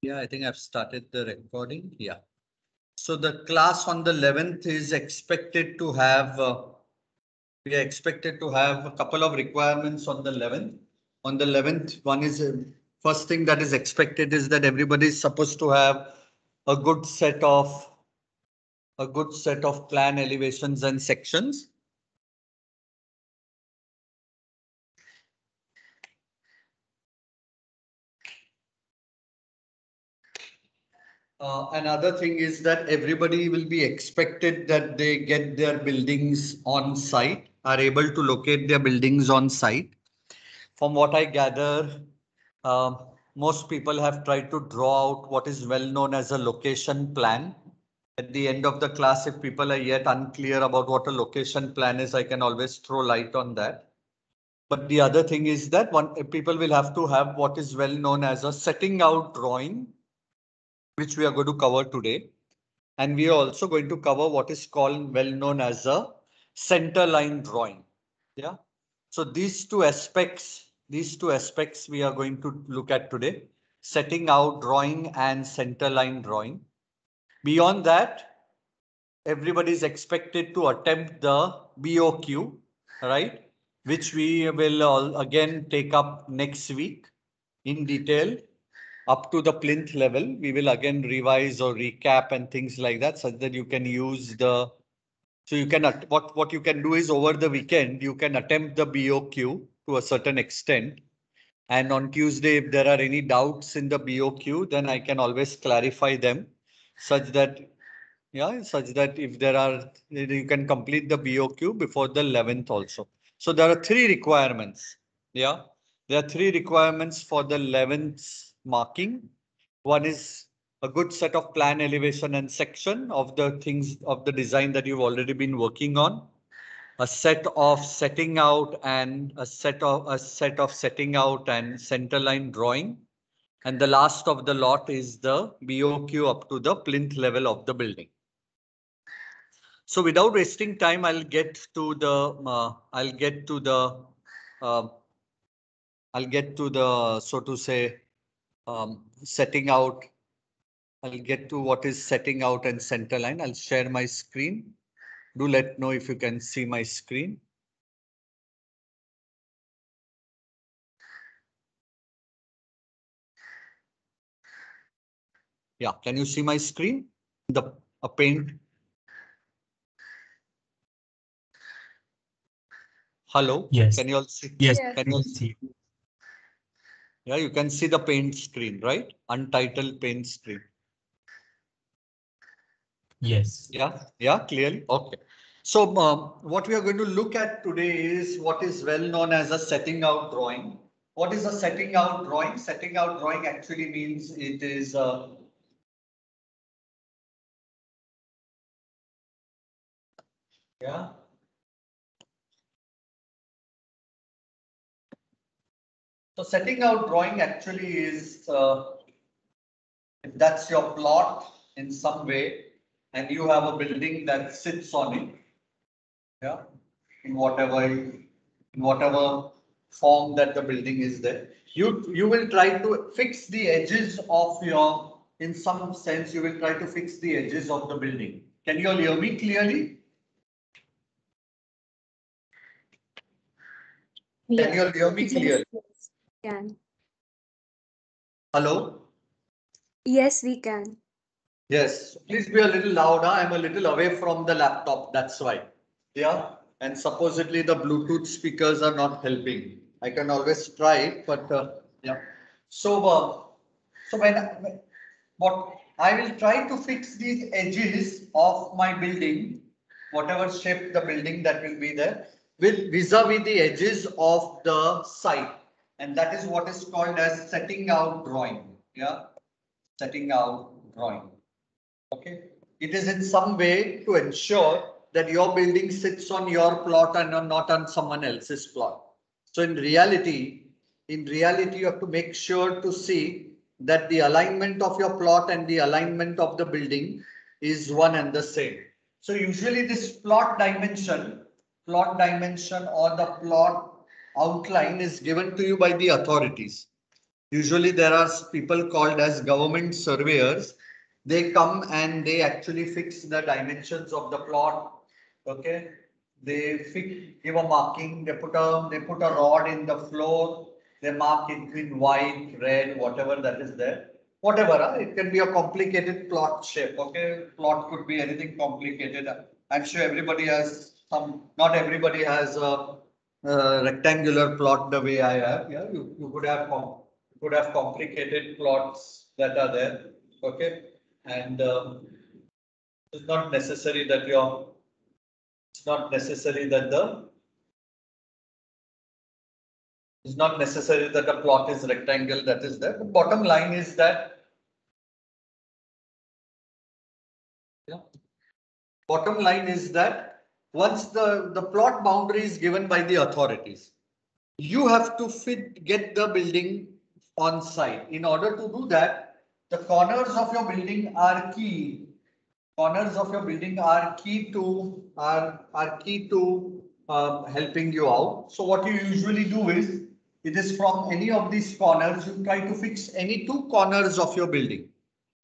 Yeah, I think I've started the recording. Yeah. So the class on the 11th is expected to have, we are expected to have a couple of requirements on the 11th. On the 11th, one is first thing that is expected is that everybody is supposed to have a good set of plan elevations and sections. Another thing is that everybody will be expected that they get their buildings on site, are able to locate their buildings on site. From what I gather, most people have tried to draw out what is well known as a location plan. At the end of the class, if people are yet unclear about what a location plan is, I can always throw light on that. But the other thing is that people will have to have what is well known as a setting out drawing, which we are going to cover today. And we are also going to cover what is called well known as a center line drawing. Yeah. So these two aspects we are going to look at today: setting out drawing and center line drawing. Beyond that, everybody is expected to attempt the BOQ, right? Which we will all again take up next week in detail up to the plinth level. We will again revise or recap and things like that, such that you can use the, so you can, what you can do is over the weekend, you can attempt the BOQ to a certain extent. And on Tuesday, if there are any doubts in the BOQ, then I can always clarify them such that, if there are, you can complete the BOQ before the 11th also. So there are three requirements. Yeah. There are three requirements for the 11th marking. One is a good set of plan elevation and section of the things of the design that you've already been working on. A set of setting out and setting out and center line drawing. And the last of the lot is the BOQ up to the plinth level of the building. So without wasting time, I'll get to the so to say, setting out. I'll get to what is setting out and center line. I'll share my screen. Do let know if you can see my screen. Yeah, can you see my screen? A paint. Hello. Yes. Can you all see? Yes. Can you all see? Yeah, you can see the paint screen, right? Untitled paint screen. Yes. Yeah, clearly. Okay. So what we are going to look at today is what is well known as a setting out drawing. What is a setting out drawing? Setting out drawing actually means it is yeah. So setting out drawing actually is if that's your plot in some way and you have a building that sits on it, yeah, in whatever form that the building is there, you will try to fix the edges of your, in some sense, you will try to fix the edges of the building. Can you all hear me clearly? Yes. Can you all hear me clearly? Yes, can. Hello? Yes, we can. Yes, please be a little louder. I'm a little away from the laptop, that's why. Yeah, and supposedly the Bluetooth speakers are not helping. I can always try it, but yeah. So what I will try to fix these edges of my building, whatever shape the building that will be there, with vis-a-vis the edges of the site, and that is what is called as setting out drawing. Yeah, setting out drawing. Okay, it is in some way to ensure that your building sits on your plot and not on someone else's plot. So in reality, you have to make sure to see that the alignment of your plot and the alignment of the building is one and the same. So usually this plot dimension or the plot outline is given to you by the authorities. Usually there are people called as government surveyors. They come and they actually fix the dimensions of the plot. Okay. Give a marking, they put a rod in the floor, they mark it in white, red, whatever that is there. Whatever, it can be a complicated plot shape. Okay. Plot could be anything complicated. I'm sure everybody has some, not everybody has a rectangular plot the way I have. Yeah, you could have complicated plots that are there. Okay, and it's not necessary that it's not necessary that it's not necessary that the plot is rectangle that is there. The bottom line is that bottom line is that once the plot boundary is given by the authorities, you have to get the building on site. In order to do that, the corners of your building are key. Corners of your building are key to helping you out. So what you usually do is, it is from any of these corners, you try to fix any two corners of your building.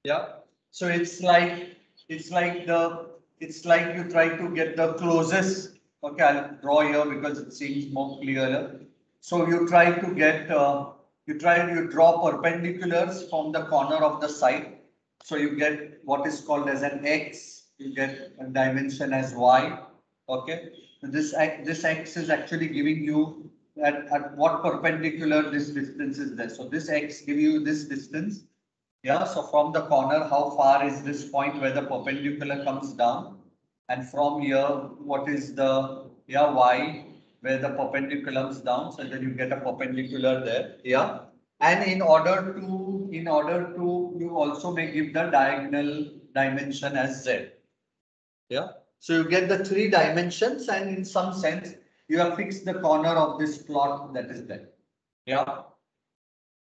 Yeah. So it's like you try to get the closest. Okay, I'll draw here because it seems more clearer. So you try to get you draw perpendiculars from the corner of the site. So you get what is called as an X. You get a dimension as Y. Okay. So this X is actually giving you at what perpendicular this distance is there. So this X give you this distance. Yeah, so from the corner, how far is this point where the perpendicular comes down? And from here, what is the Y where the perpendicular comes down? So then you get a perpendicular there. Yeah. And in order to, you also may give the diagonal dimension as Z. Yeah. So you get the three dimensions, and in some sense, you have fixed the corner of this plot that is there. Yeah.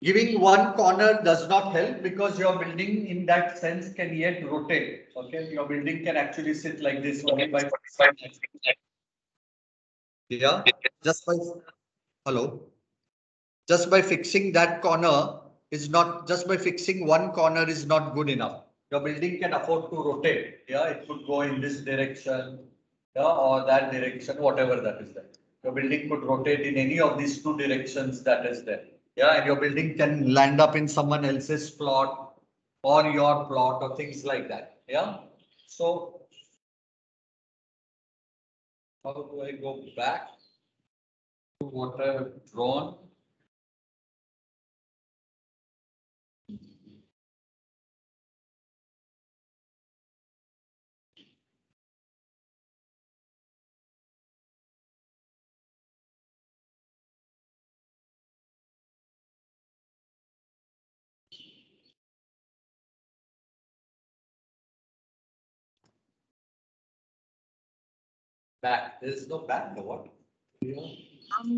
Giving one corner does not help because your building in that sense can yet rotate. Okay, your building can actually sit like this only by yeah, just by hello. Just by fixing that corner is not just by fixing one corner is not good enough. Your building can afford to rotate. Yeah, it could go in this direction, yeah, or that direction, whatever that is there. Your building could rotate in any of these two directions that is there. Yeah, and your building can land up in someone else's plot or your plot or things like that. Yeah. So how do I go back to what I have drawn? Back. There is no back. No what? Yeah.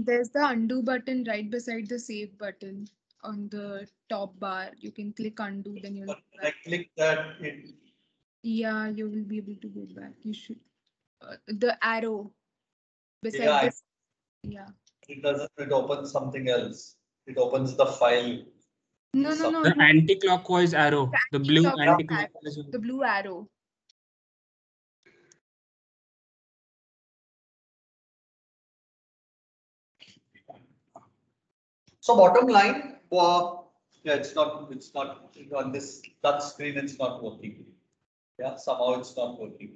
There's the undo button right beside the save button on the top bar. You can click undo, then you'll. But when I click that, Yeah, you will be able to go back. You should. The arrow beside yeah, this. Yeah. it doesn't. It opens something else. It opens the file. No. The anti-clockwise arrow. The blue anti-clockwise. The blue arrow. So bottom line, yeah, it's not on this touch screen. It's not working. Yeah, somehow it's not working.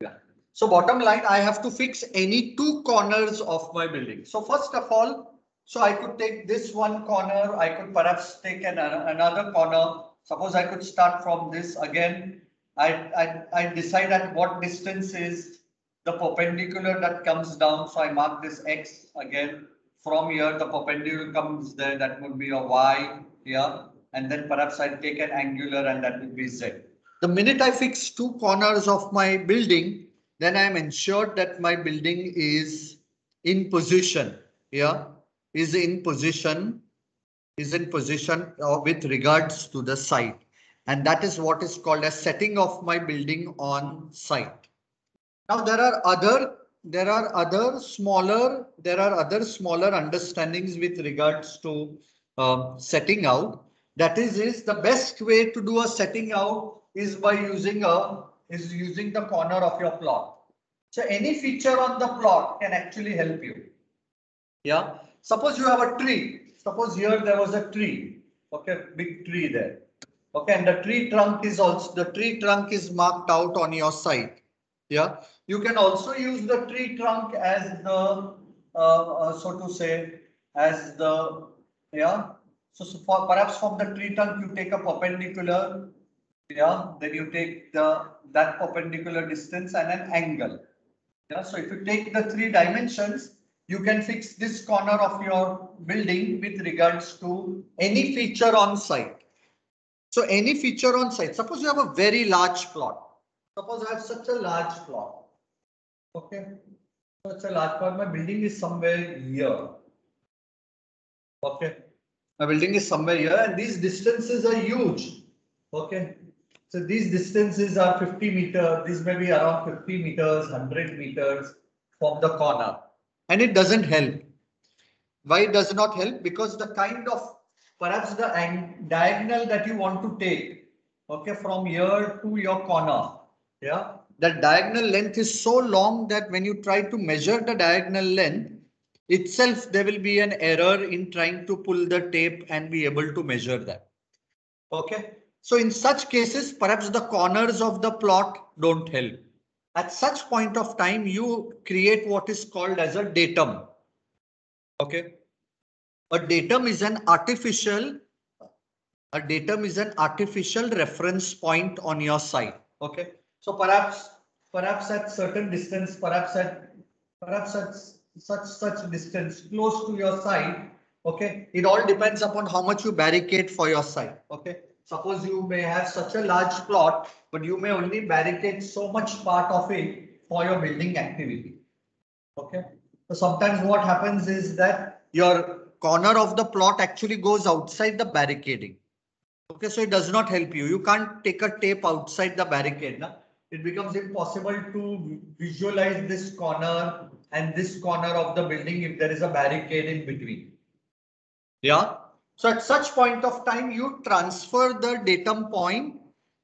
Yeah. So bottom line, I have to fix any two corners of my building. So first of all, so I could take this one corner. I could perhaps take another corner. Suppose I could start from this again. I decide at what distance is the perpendicular that comes down. So I mark this X again. From here, the perpendicular comes there. That would be a Y here. And then perhaps I take an angular and that would be Z. The minute I fix two corners of my building, then I am ensured that my building is in position. Yeah, is in position with regards to the site. And that is what is called a setting of my building on site. Now there are other there are other smaller understandings with regards to setting out. That is the best way to do a setting out is by using the corner of your plot. So any feature on the plot can actually help you. Yeah. Suppose you have a tree. Suppose here there was a tree. Okay, big tree there. Okay, and the tree trunk is marked out on your site. Yeah. You can also use the tree trunk as the so to say as the yeah. So for perhaps from the tree trunk you take a perpendicular. Yeah. Then you take that perpendicular distance and an angle. Yeah, so if you take the 3 dimensions, you can fix this corner of your building with regards to any feature on site. So any feature on site, suppose you have a very large plot. Suppose I have such a large plot. Okay. Such a large plot. My building is somewhere here. Okay. My building is somewhere here and these distances are huge. Okay. So these distances are 50 meters. These may be around 50 meters, 100 meters from the corner. And it doesn't help. Why it does not help? Because the kind of perhaps the diagonal that you want to take, okay, from here to your corner, yeah, that diagonal length is so long that when you try to measure the diagonal length itself, there will be an error in trying to pull the tape and be able to measure that. Okay. So in such cases, perhaps the corners of the plot don't help. At such point of time, you create what is called as a datum. Okay. A datum is an artificial reference point on your site. Okay. So perhaps at certain distance, perhaps at such distance close to your site. Okay. It all depends upon how much you barricade for your site. Okay. Suppose you may have such a large plot, but you may only barricade so much part of it for your building activity. Okay. So sometimes what happens is that your corner of the plot actually goes outside the barricading. Okay. So it does not help you. You can't take a tape outside the barricade. Na? It becomes impossible to visualize this corner and this corner of the building if there is a barricade in between. Yeah. So at such point of time, you transfer the datum point,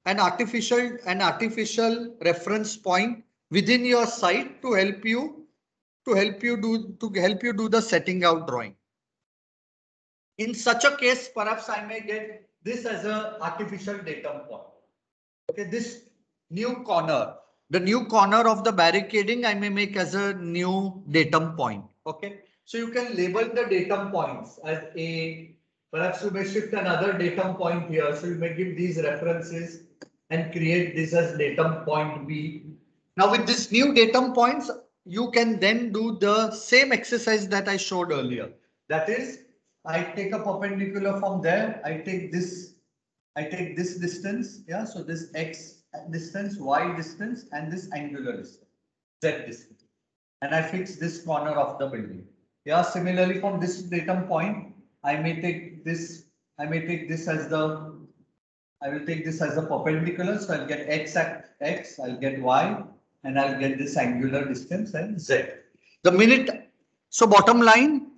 an artificial reference point within your site to help you do the setting out drawing. In such a case, perhaps I may get this as an artificial datum point. Okay, this new corner, the new corner of the barricading, I may make as a new datum point. Okay, so you can label the datum points as A. Perhaps you may shift another datum point here. So you may give these references and create this as datum point B. Now with this new datum points, you can then do the same exercise that I showed earlier. That is, I take a perpendicular from there. I take this distance. Yeah. So this X distance, Y distance, and this angular distance, Z distance. And I fix this corner of the building. Yeah. Similarly, from this datum point, I will take this as the perpendicular. So I'll get X at X, I'll get Y, and I'll get this angular distance and Z. So bottom line,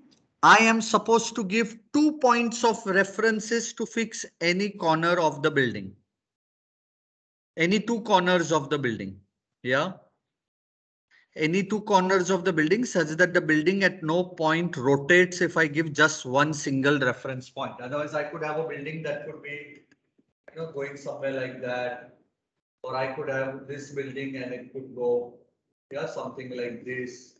I am supposed to give 2 points of references to fix any corner of the building. Any 2 corners of the building. Yeah. Any 2 corners of the building such that the building at no point rotates if I give just one single reference point. Otherwise, I could have a building that could be, going somewhere like that. Or I could have this building and it could go, yeah, something like this.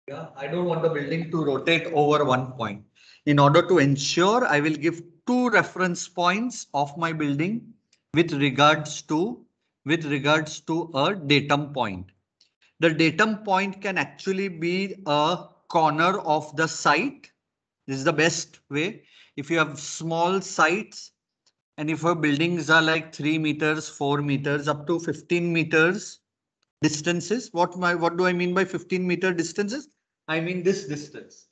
Yeah, I don't want the building to rotate over one point. In order to ensure, I will give 2 reference points of my building with regards to a datum point. The datum point can actually be a corner of the site. This is the best way. If you have small sites and if your buildings are like 3 meters, 4 meters, up to 15 meters distances. What do I mean by 15-meter distances? I mean this distance.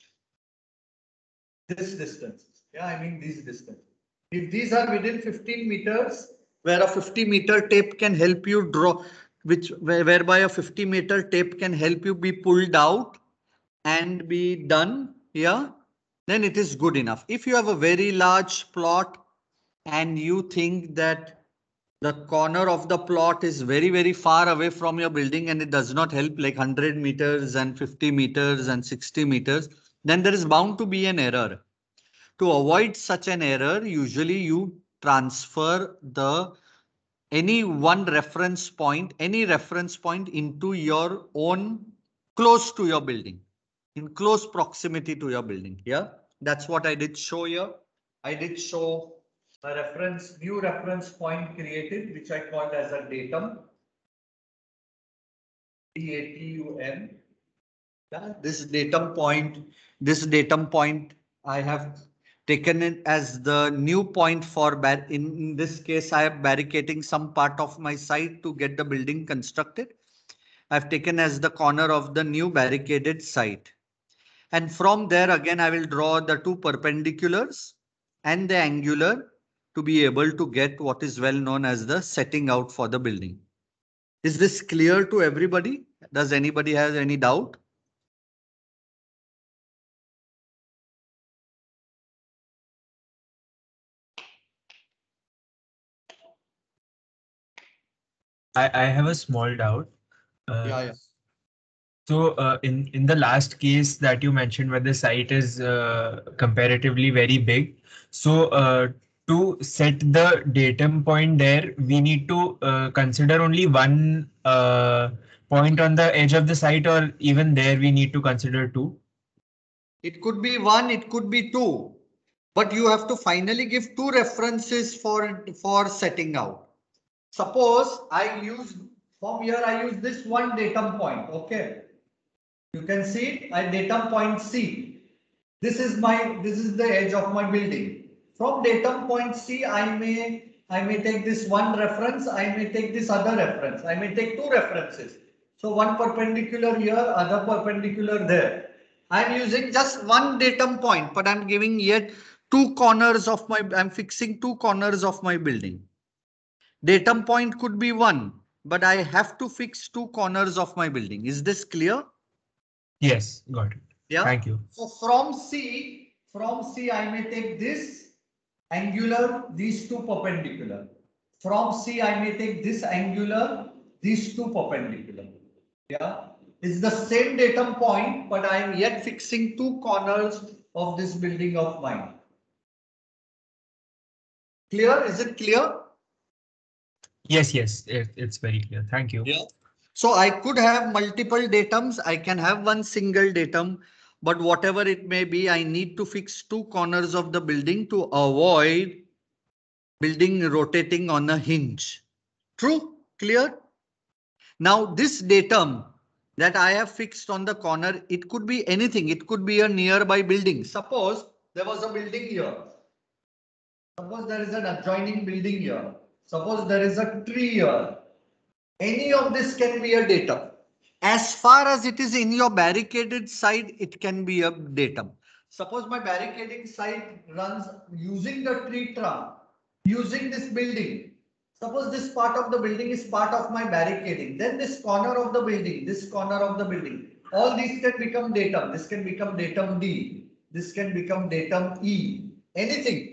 This distance. Yeah, I mean these distance. If these are within 15 meters, where a 50-meter tape can help you whereby a 50-meter tape can help you be pulled out and be done here, then it is good enough. If you have a very large plot and you think that the corner of the plot is very, very far away from your building and it does not help, like 100 meters and 50 meters and 60 meters, then there is bound to be an error. To avoid such an error, usually you transfer any reference point into your own, close to your building, in close proximity to your building. Yeah, that's what I did show here. I did show a new reference point created, which I called as a datum. DATUM. Yeah, this datum point, I have taken it as the new point for in this case, I am barricading some part of my site to get the building constructed. I've taken as the corner of the new barricaded site. And from there again, I will draw the two perpendiculars and the angular to be able to get what is well known as the setting out for the building. Is this clear to everybody? Does anybody have any doubt? I have a small doubt. Yeah. So in the last case that you mentioned where the site is comparatively very big, so to set the datum point there, we need to consider only one point on the edge of the site, or even there we need to consider two? It could be one, it could be two, but you have to finally give two references for setting out. Suppose I use this one datum point. Okay. You can see it, I datum point C. This is the edge of my building. From datum point C, I may take this one reference, I may take this other reference, I may take two references. So one perpendicular here, other perpendicular there. I'm using just one datum point, but I'm giving yet I'm fixing two corners of my building. Datum point could be one, but I have to fix two corners of my building. Is this clear? Yes, got it. Yeah. Thank you. So from C, I may take this angular, these two perpendicular. From C, I may take this angular, these two perpendicular. Yeah. It's the same datum point, but I am yet fixing two corners of this building of mine. Clear? Is it clear? Yes, it's very clear. Thank you. Yeah. So I could have multiple datums. I can have one single datum, but whatever it may be, I need to fix two corners of the building to avoid building rotating on a hinge. True? Clear? Now this datum that I have fixed on the corner, it could be anything. It could be a nearby building. Suppose there was a building here. Suppose there is an adjoining building here. Suppose there is a tree here. Any of this can be a datum. As far as it is in your barricaded site, it can be a datum. Suppose my barricading site runs using the tree trunk, using this building. Suppose this part of the building is part of my barricading. Then this corner of the building, all these can become datum. This can become datum D. This can become datum E. Anything.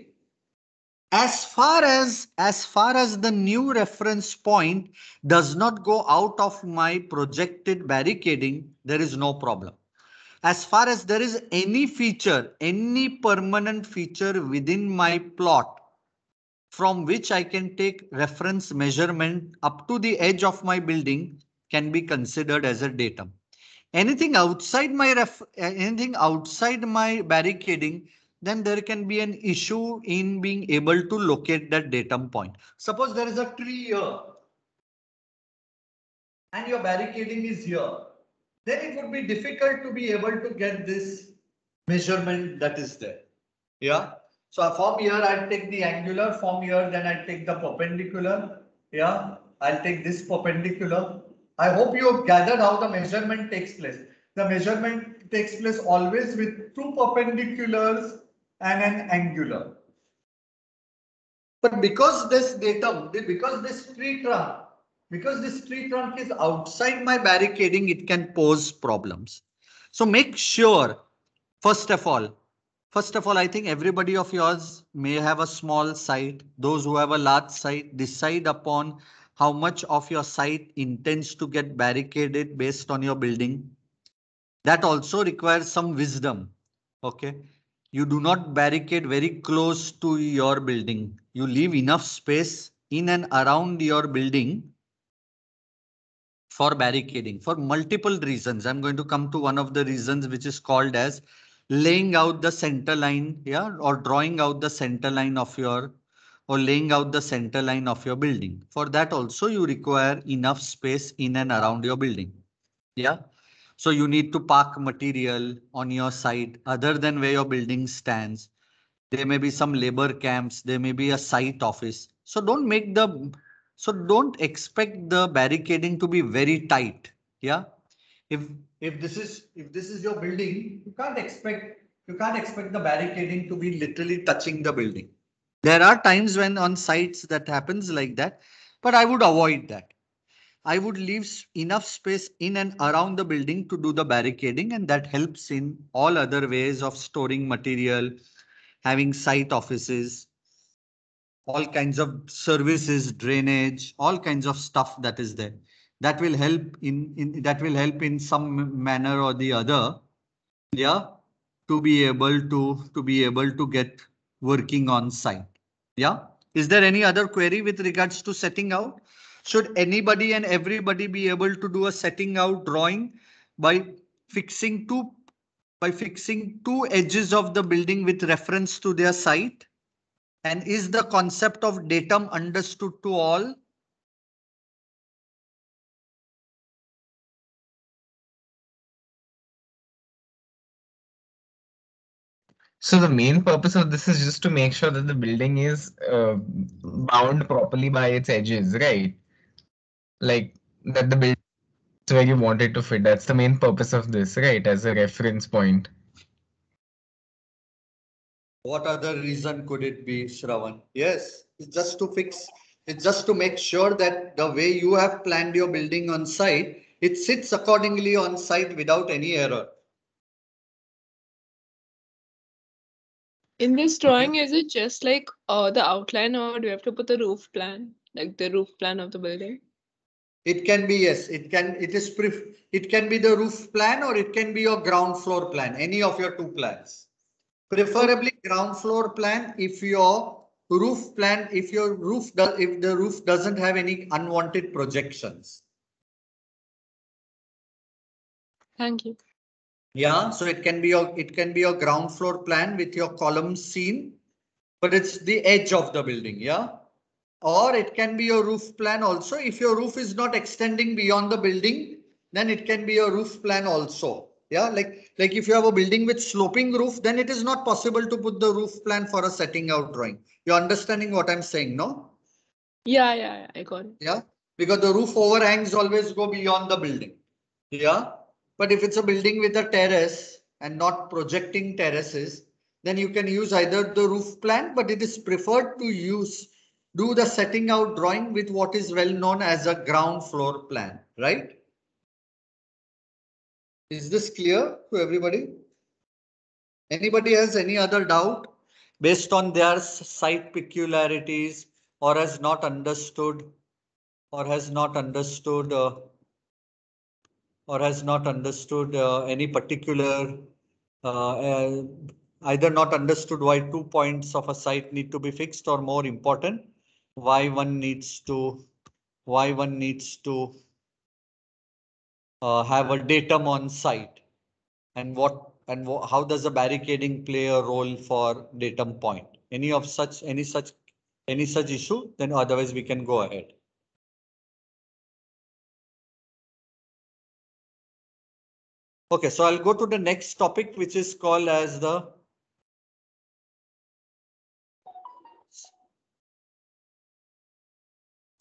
As far as the new reference point does not go out of my projected barricading, there is no problem. As far as there is any feature, any permanent feature within my plot from which I can take reference measurement up to the edge of my building can be considered as a datum. Anything outside my barricading, then there can be an issue in being able to locate that datum point. Suppose there is a tree here and your barricading is here. Then it would be difficult to be able to get this measurement that is there. Yeah. So from here, I'll take the angular. From here, then I'll take the perpendicular. Yeah. I'll take this perpendicular. I hope you have gathered how the measurement takes place. The measurement takes place always with two perpendiculars and an angular. But because this tree trunk because this tree trunk is outside my barricading, it can pose problems. So make sure, first of all, I think everybody of yours may have a small site. Those who have a large site, decide upon how much of your site intends to get barricaded based on your building. That also requires some wisdom. Okay. You do not barricade very close to your building. You leave enough space in and around your building for barricading for multiple reasons. I'm going to come to one of the reasons, which is called as laying out the center line, yeah, or drawing out the center line of your, or laying out the center line of your building. For that also you require enough space in and around your building. Yeah. So you need to park material on your site other than where your building stands. There may be some labor camps, there may be a site office. So don't expect the barricading to be very tight. Yeah. If this is your building, you can't expect the barricading to be literally touching the building. There are times when on sites that happens like that, but I would avoid that. I would leave enough space in and around the building to do the barricading, and that helps in all other ways of storing material, having site offices, all kinds of services, drainage, all kinds of stuff that is there. That will help in some manner or the other. Yeah, to be able to get working on site. Yeah. Is there any other query with regards to setting out? Should anybody and everybody be able to do a setting out drawing by fixing two edges of the building with reference to their site? And is the concept of datum understood to all? So the main purpose of this is just to make sure that the building is bound properly by its edges, right? Like that the building is where you want it to fit. That's the main purpose of this, right? As a reference point. What other reason could it be, Shravan? Yes, it's just to make sure that the way you have planned your building on site, it sits accordingly on site without any error. In this drawing, is it just like the outline, or do you have to put the roof plan, like the roof plan of the building? It can be, yes, it can be the roof plan or it can be your ground floor plan, any of your two plans. Preferably ground floor plan if your roof plan, if the roof doesn't have any unwanted projections. Thank you. Yeah, so it can be your ground floor plan with your columns seen, but it's the edge of the building, yeah. Or it can be your roof plan also. If your roof is not extending beyond the building, then it can be your roof plan also. Yeah, like if you have a building with sloping roof, then it is not possible to put the roof plan for a setting out drawing. You're understanding what I'm saying, no? Yeah, I got it. Yeah, because the roof overhangs always go beyond the building. Yeah, but if it's a building with a terrace and not projecting terraces, then you can use either the roof plan, but it is preferred to do the setting out drawing with what is well known as a ground floor plan, right? Is this clear to everybody? Anybody has any other doubt based on their site peculiarities or has not understood any particular either not understood why 2 points of a site need to be fixed, or more important, why one needs to have a datum on site, and how does the barricading play a role for datum point? Any such issue? Then otherwise we can go ahead. Okay, so I'll go to the next topic, which is called as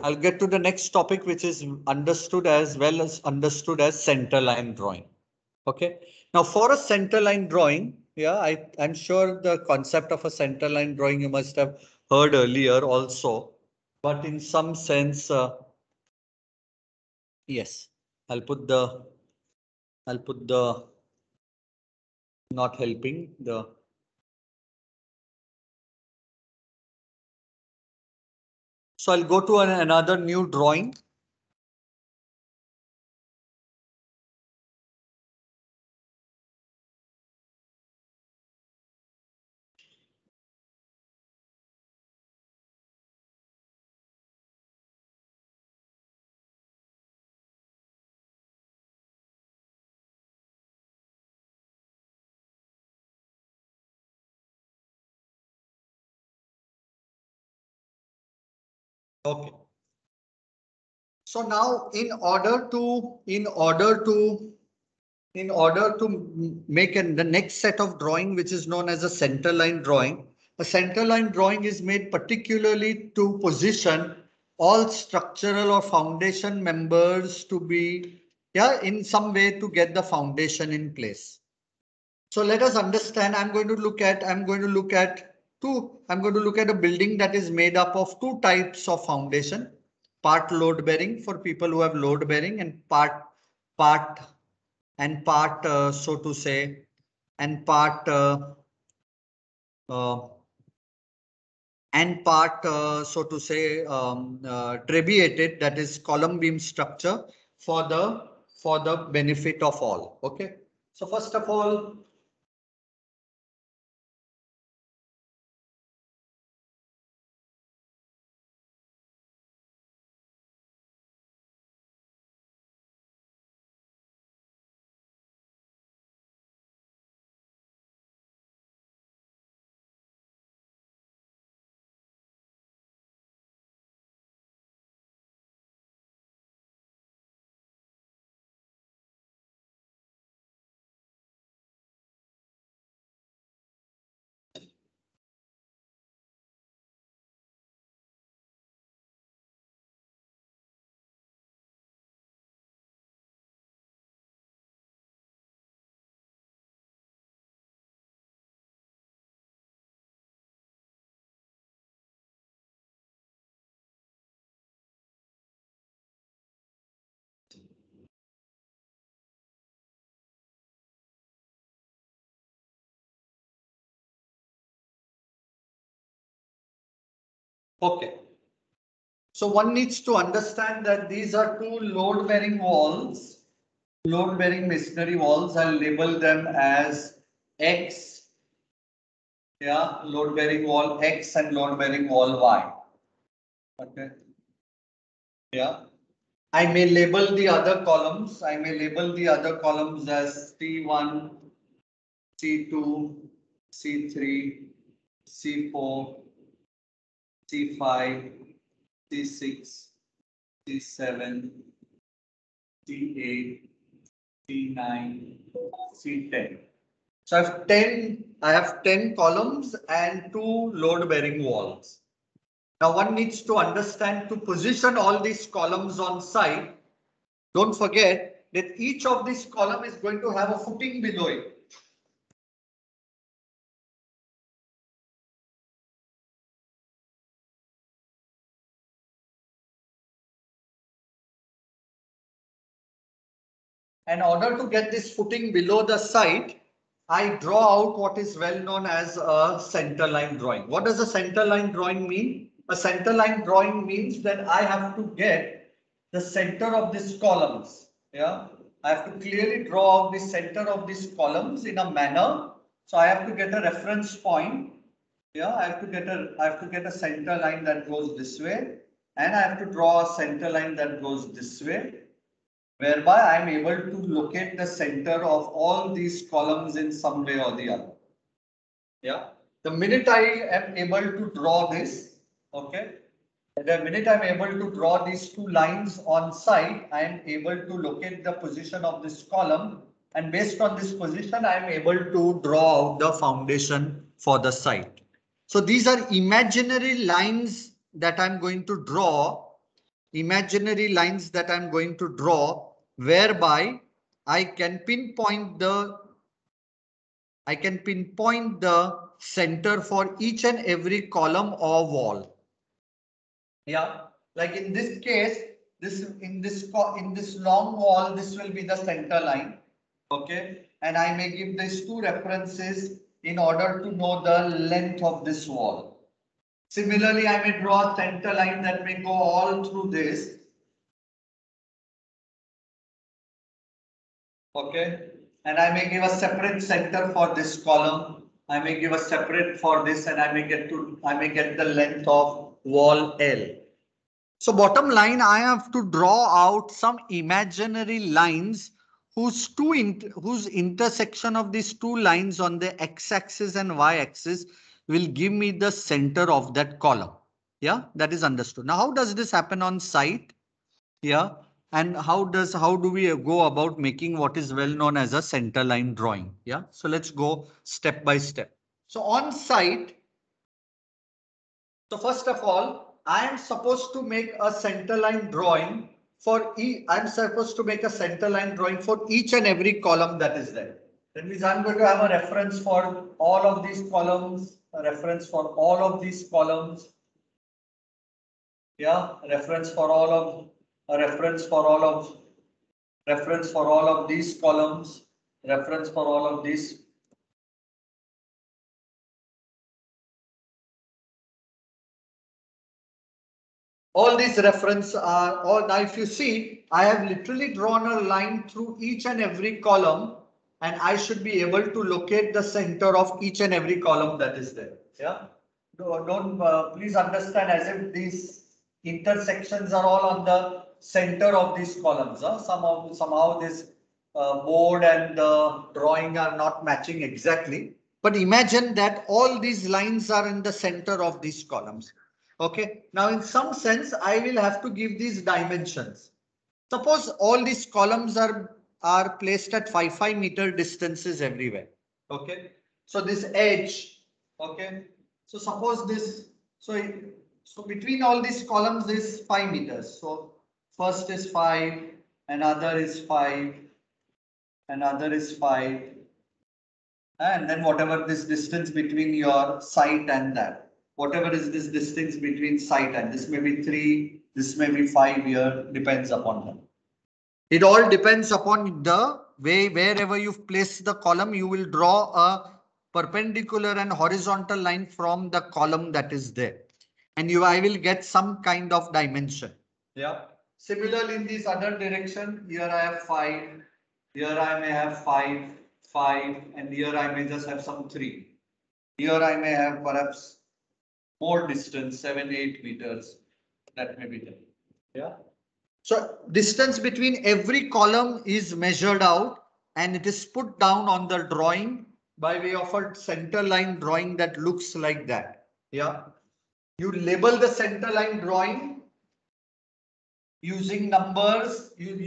I'll get to the next topic, which is understood as center line drawing. Okay. Now for a center line drawing, yeah, I'm sure the concept of a center line drawing you must have heard earlier also, but in some sense, Yes, I'll put the not helping the. So I'll go to another new drawing. Okay. So now in order to make the next set of drawing, which is known as a center line drawing, a center line drawing is made particularly to position all structural or foundation members to be, in some way to get the foundation in place. So let us understand. I'm going to look at a building that is made up of two types of foundation: part load bearing for people who have load bearing, and part so to say, and part so to say, trabeated, that is column beam structure for the benefit of all. Okay. So first of all, okay. So one needs to understand that these are two load bearing walls, load bearing masonry walls. I'll label them as X. Yeah, load bearing wall X and load bearing wall Y. Okay. Yeah. I may label the other columns. I may label the other columns as C1, C2, C3, C4, C5, C6, C7, C8, C9, C10. So I have 10 columns and 2 load bearing walls. Now one needs to understand, to position all these columns on site, don't forget that each of these column is going to have a footing below it. In order to get this footing below the site, I draw out what is well known as a center line drawing. What does a center line drawing mean? A center line drawing means that I have to get the center of these columns. Yeah, I have to clearly draw out the center of these columns in a manner. So I have to get a reference point. Yeah, I have to get a center line that goes this way, and I have to draw a center line that goes this way, whereby I am able to locate the center of all these columns in some way or the other. Yeah. The minute I am able to draw this, okay, the minute I'm able to draw these two lines on site, I am able to locate the position of this column, and based on this position, I am able to draw out the foundation for the site. So these are imaginary lines that I'm going to draw, whereby I can pinpoint the center for each and every column or wall. Yeah, like in this case, this in this long wall, this will be the center line. Okay, and I may give these two references in order to know the length of this wall. Similarly, I may draw a center line that may go all through this. Okay, and I may give a separate center for this column. I may give a separate for this, and I may get the length of wall L. So bottom line, I have to draw out some imaginary lines whose intersection of these two lines on the x-axis and y-axis will give me the center of that column. Yeah, that is understood. Now, how does this happen on site? Yeah, and how do we go about making what is well known as a center line drawing? Yeah, so let's go step by step. So on site, so first of all, I am supposed to make a center line drawing for each and every column that is there. That means I'm going to have a reference for all of these columns, a reference for all of these columns. Yeah, reference for all of these columns, reference for all of these. All these reference are all. Now, if you see, I have literally drawn a line through each and every column, and I should be able to locate the center of each and every column that is there. Yeah. Please understand as if these intersections are all on the center of these columns. Somehow this board and the drawing are not matching exactly. But imagine that all these lines are in the center of these columns. Okay, now in some sense, I will have to give these dimensions. Suppose all these columns are placed at 5 meter distances everywhere. Okay, so this edge. Okay, so suppose this. So between all these columns is 5 meters. So first is 5, another is 5, another is 5, and then whatever this distance between your site and that. Whatever is this distance between site and this may be 3, this may be 5 here, depends upon them. It all depends upon the way, wherever you've placed the column, you will draw a perpendicular and horizontal line from the column that is there. And I will get some kind of dimension. Yeah. Similarly, in this other direction, here I have 5, here I may have 5, 5, and here I may just have some 3. Here I may have perhaps more distance, 7, 8 meters, that may be there. Yeah. So distance between every column is measured out and it is put down on the drawing by way of a center line drawing that looks like that. Yeah. You label the center line drawing using numbers. You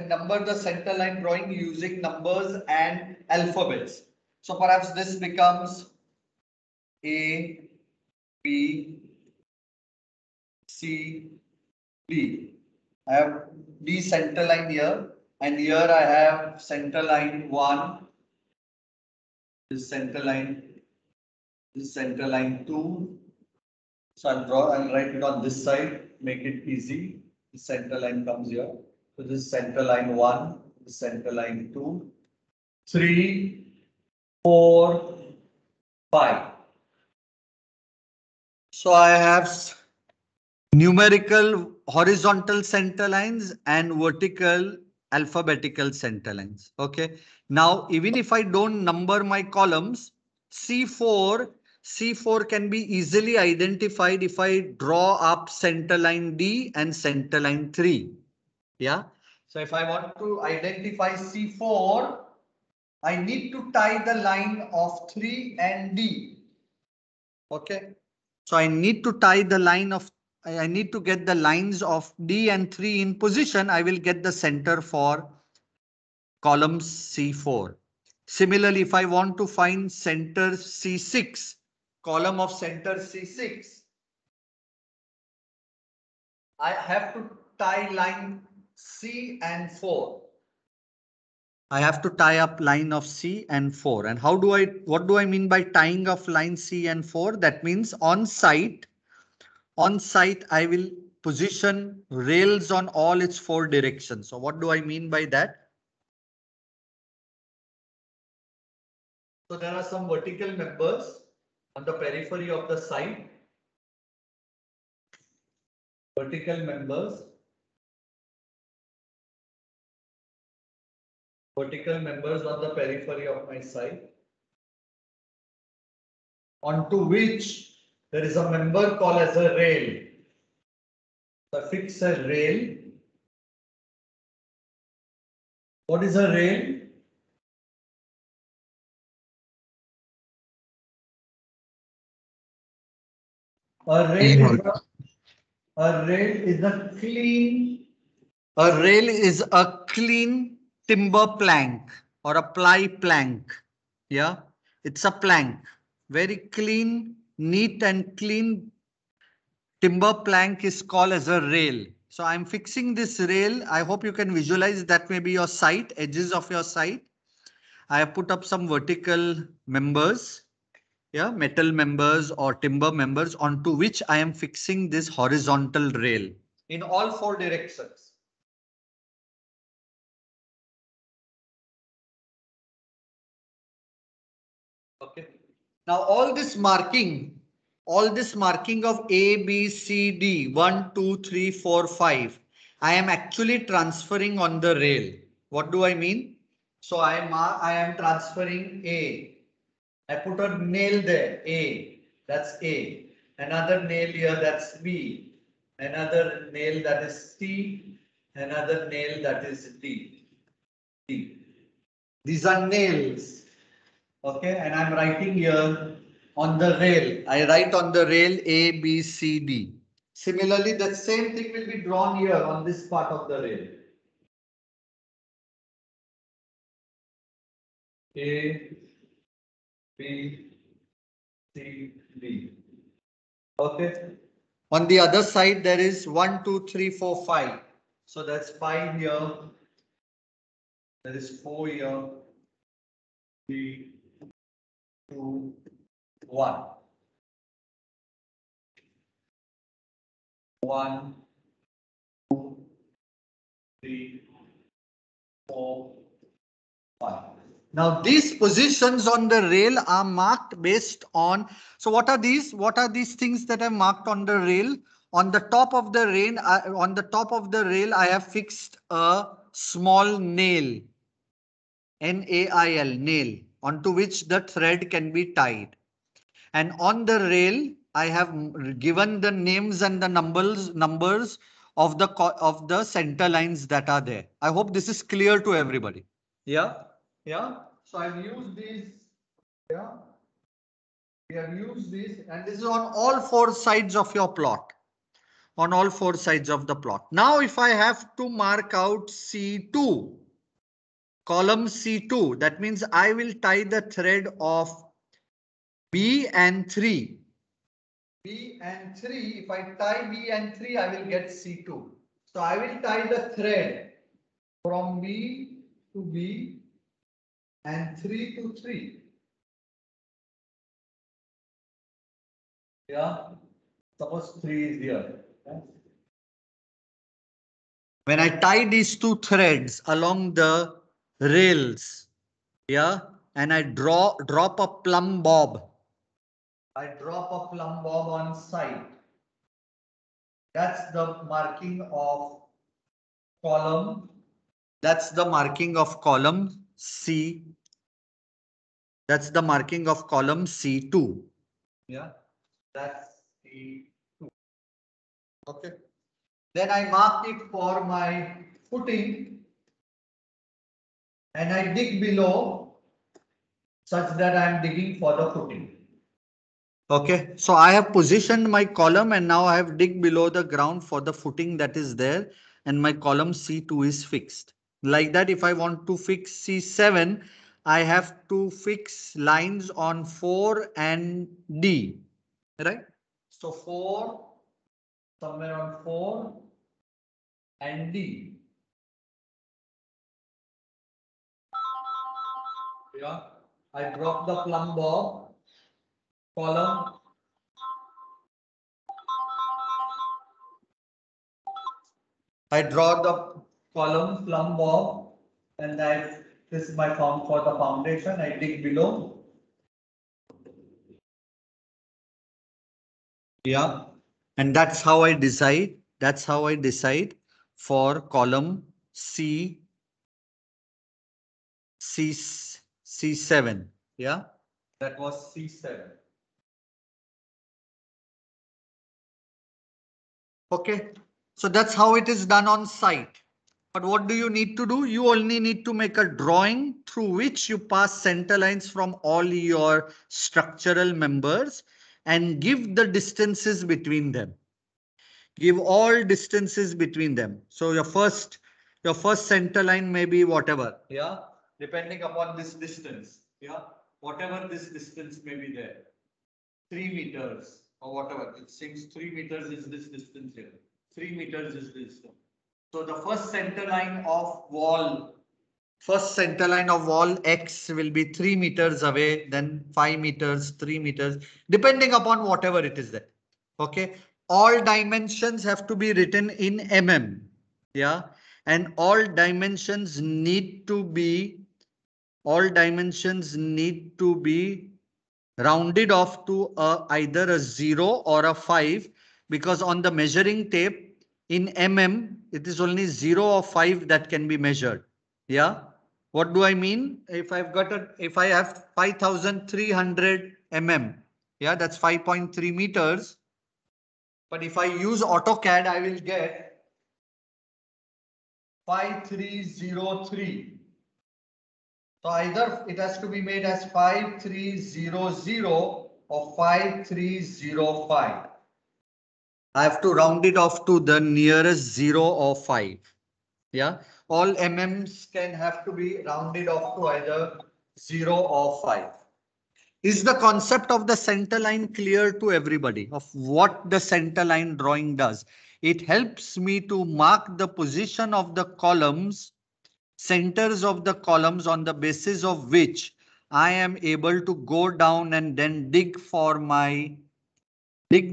number the center line drawing using numbers and alphabets. So perhaps this becomes A, B, C, D. I have D center line here, and here I have center line 1, this center line 2. So I'll write it on this side, make it easy. The center line comes here. So this is center line 1, this center line 2, 3, 4, 5. So I have numerical horizontal center lines and vertical alphabetical center lines. Okay. Now, even if I don't number my columns, C4 can be easily identified if I draw up center line D and center line 3. Yeah. So if I want to identify C4, I need to tie the line of 3 and D. Okay. So I need to tie the line of, I need to get the lines of D and 3 in position. I will get the center for column C4. Similarly, if I want to find center C6, column of center C6, I have to tie line C and 4. I have to tie up line of C and 4. And what do I mean by tying of line C and 4? That means on site, I will position rails on all its 4 directions. So what do I mean by that? So there are some vertical members on the periphery of the site. Vertical members. Vertical members on the periphery of my site, onto which there is a member called as a rail. So I fix a rail. What is a rail? A rail is a clean timber plank or a ply plank. Yeah, it's a plank. Very clean, neat and clean timber plank is called as a rail. So I'm fixing this rail. I hope you can visualize that may be your site, edges of your site. I have put up some vertical members, yeah, metal members or timber members onto which I am fixing this horizontal rail in all 4 directions. Okay. Now all this marking of A, B, C, D, 1, 2, 3, 4, 5, I am actually transferring on the rail. What do I mean? So I am transferring A. I put a nail there, A, that's A. Another nail here, that's B. Another nail, that is C. Another nail, that is D. D. These are nails. Okay, and I'm writing here on the rail. I write on the rail A, B, C, D. Similarly, the same thing will be drawn here on this part of the rail. A, B, C, D. Okay. On the other side, there is 1, 2, 3, 4, 5. So that's 5 here. There is 4 here. 3, 2, 1. 1, 2, 3, 4, 5. Now these positions on the rail are marked based on. So what are these? What are these things that are marked on the rail? On the top of the rail, I have fixed a small nail, Nail, nail, onto which the thread can be tied. And on the rail, I have given the names and the numbers of the center lines that are there. I hope this is clear to everybody. Yeah. Yeah. So I've used these. Yeah. We have used this, and this is on all 4 sides of your plot. On all 4 sides of the plot. Now, if I have to mark out C2, column C2, that means I will tie the thread of B and 3. B and 3, if I tie B and 3, I will get C2. So I will tie the thread from B to B and 3 to 3. Yeah. Suppose 3 is here. When I tie these 2 threads along the rails, yeah, and I drop a plumb bob. I drop a plumb bob on site. That's the marking of column. That's the marking of column C. That's the marking of column C2. Yeah, that's C2. Okay. Then I mark it for my footing and I dig below such that I am digging for the footing. Okay, so I have positioned my column and now I have dig below the ground for the footing that is there, and my column C2 is fixed. Like that, if I want to fix C7, I have to fix lines on 4 and D, right? So 4, somewhere on 4 and D. Yeah, I drop the plumb bob, column I draw the column plumb bob, and this is my form for the foundation. I dig below. Yeah, and that's how I decide. That's how I decide for column C7. Yeah, that was C7. Okay, so that's how it is done on site. But what do you need to do? You only need to make a drawing through which you pass center lines from all your structural members and give the distances between them. Give all distances between them. So your first center line may be whatever, yeah, depending upon this distance, yeah, whatever this distance may be there, 3 meters or whatever. It seems 3 meters is this distance here. 3 meters is this distance. So the first center line of wall X will be 3 meters away, then 5 meters, 3 meters, depending upon whatever it is there. Okay. All dimensions have to be written in mm. Yeah. And all dimensions need to be rounded off to either a 0 or a 5, because on the measuring tape in mm, it is only 0 or 5 that can be measured. Yeah. What do I mean? If I have 5,300 mm, yeah, that's 5.3 meters. But if I use AutoCAD, I will get 5303. So either it has to be made as 5300 or 5305. I have to round it off to the nearest 0 or 5. Yeah. All MMs can have to be rounded off to either 0 or 5. Is the concept of the center line clear to everybody of what the center line drawing does? It helps me to mark the position of the columns, centers of the columns, on the basis of which I am able to go down and then dig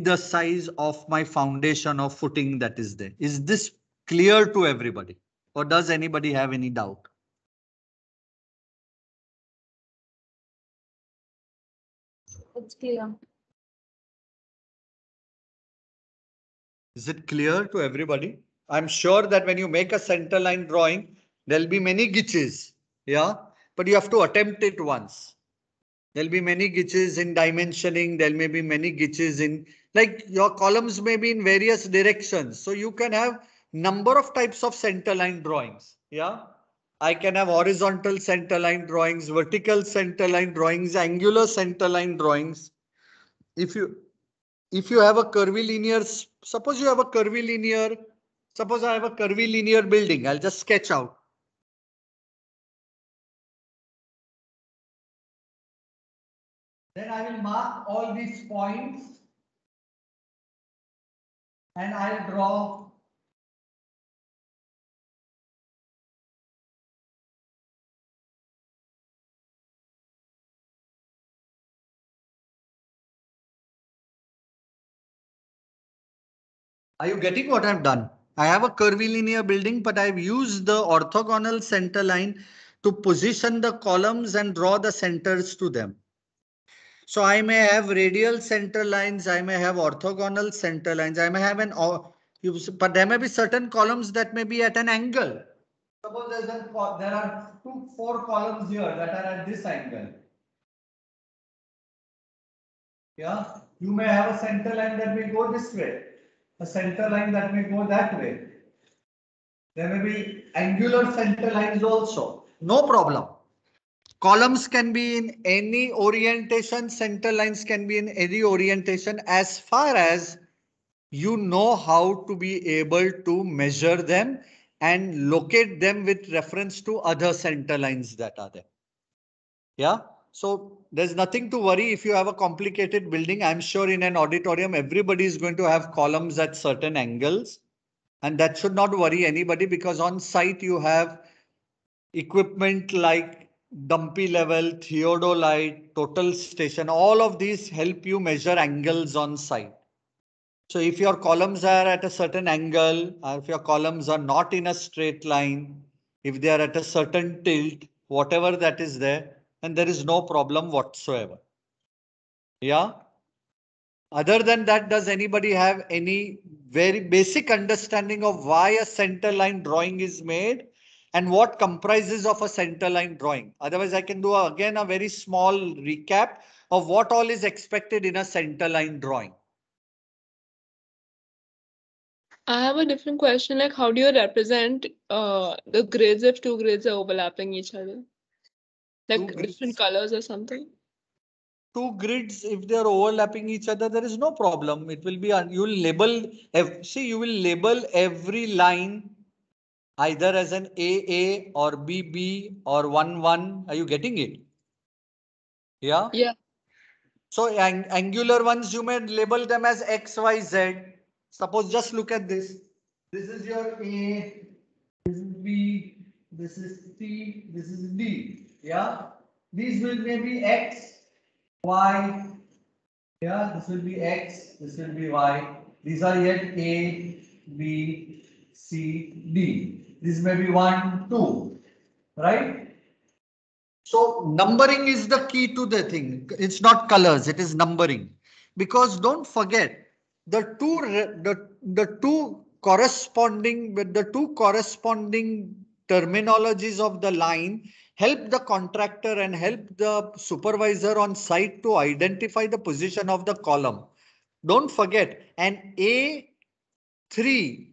the size of my foundation or footing that is there. Is this clear to everybody, or does anybody have any doubt? It's clear. Is it clear to everybody? I'm sure that when you make a center line drawing, there'll be many glitches. Yeah, but you have to attempt it once. There'll be many glitches in dimensioning. There may be many glitches in, like, your columns may be in various directions. So you can have number of types of center line drawings. Yeah. I can have horizontal center line drawings, vertical center line drawings, angular center line drawings. If you have a curvilinear, suppose I have a curvilinear building, I'll just sketch out. Then I will mark all these points and I'll draw . Are you getting what I've done? I have a curvilinear building, but I've used the orthogonal center line to position the columns and draw the centers to them. So I may have radial center lines, I may have orthogonal center lines, I may have but there may be certain columns that may be at an angle. Suppose there are 4 columns here that are at this angle. Yeah, you may have a center line that may go this way, a center line that may go that way. There may be angular center lines also. No problem. Columns can be in any orientation, center lines can be in any orientation, as far as you know how to be able to measure them and locate them with reference to other center lines that are there. Yeah. So there's nothing to worry if you have a complicated building. I'm sure in an auditorium, everybody is going to have columns at certain angles. And that should not worry anybody, because on site you have equipment like dumpy level, theodolite, total station. All of these help you measure angles on site. So if your columns are at a certain angle, or if your columns are not in a straight line, if they are at a certain tilt, whatever that is there, and there is no problem whatsoever. Yeah. Other than that, does anybody have any very basic understanding of why a center line drawing is made and what comprises of a center line drawing? Otherwise, I can do again a very small recap of what all is expected in a center line drawing. I have a different question. Like, how do you represent the grids if two grids are overlapping each other? Like different grids. colors or something? Two grids, if they are overlapping each other, there is no problem. It will be, you will label, see, you will label every line either as an AA or BB or 11. Are you getting it? Yeah. Yeah. So angular ones, you may label them as X, Y, Z. Suppose just look at this. This is your A, this is B, this is C, this is D. Yeah. These will maybe X, Y. Yeah, this will be X, this will be Y. These are yet A, B, C, D. This may be 1, 2, right? So numbering is the key to the thing. It's not colors, it is numbering. Because don't forget, the two corresponding terminologies of the line help the contractor and help the supervisor on site to identify the position of the column. Don't forget, an A3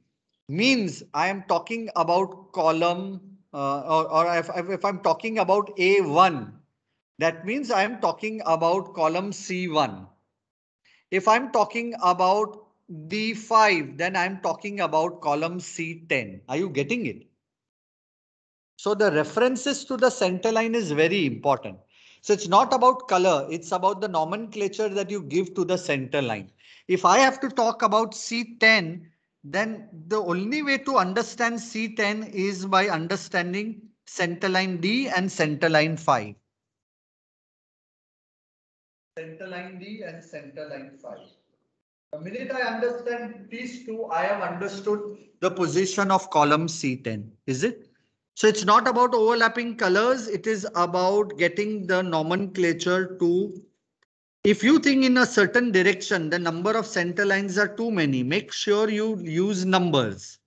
means I am talking about column or if I'm talking about A1, that means I am talking about column C1. If I'm talking about D5, then I'm talking about column C10. Are you getting it? So the references to the center line is very important. So it's not about color, it's about the nomenclature that you give to the center line. If I have to talk about C10, then the only way to understand C10 is by understanding center line D and center line 5. Center line D and center line 5. The minute I understand these two, I have understood the position of column C10. Is it? So it's not about overlapping colors. It is about getting the nomenclature to, if you think in a certain direction, the number of center lines are too many, make sure you use numbers.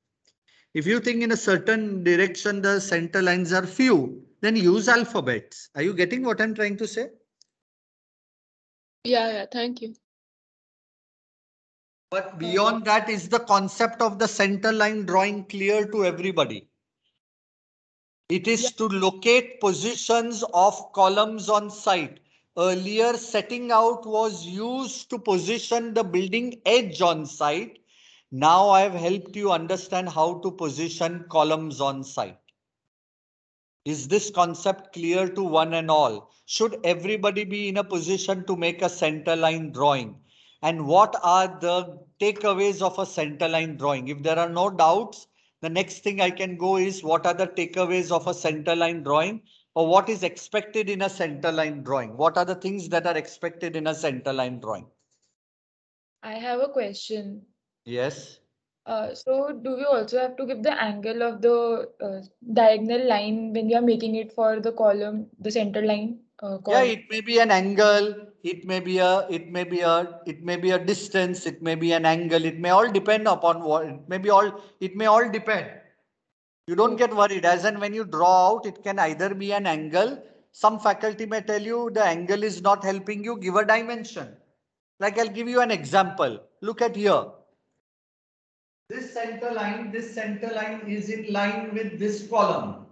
If you think in a certain direction, the center lines are few, then use alphabets. Are you getting what I'm trying to say? Yeah, thank you. But beyond that, is the concept of the center line drawing clear to everybody? It is to locate positions of columns on site. Earlier, setting out was used to position the building edge on site. Now I have helped you understand how to position columns on site. Is this concept clear to one and all? Should everybody be in a position to make a center line drawing? And what are the takeaways of a center line drawing? If there are no doubts, the next thing I can go is what are the takeaways of a center line drawing, or what is expected in a center line drawing? What are the things that are expected in a center line drawing? I have a question. Yes. So do we also have to give the angle of the diagonal line when we are making it for the column, the center line? Yeah, Column? it may be an angle, it may be a distance, it may be an angle, it may all depend upon what, it may all depend. You don't get worried, as and when you draw out, it can either be an angle. Some faculty may tell you the angle is not helping you, give a dimension. Like I'll give you an example. Look at here. This center line is in line with this column.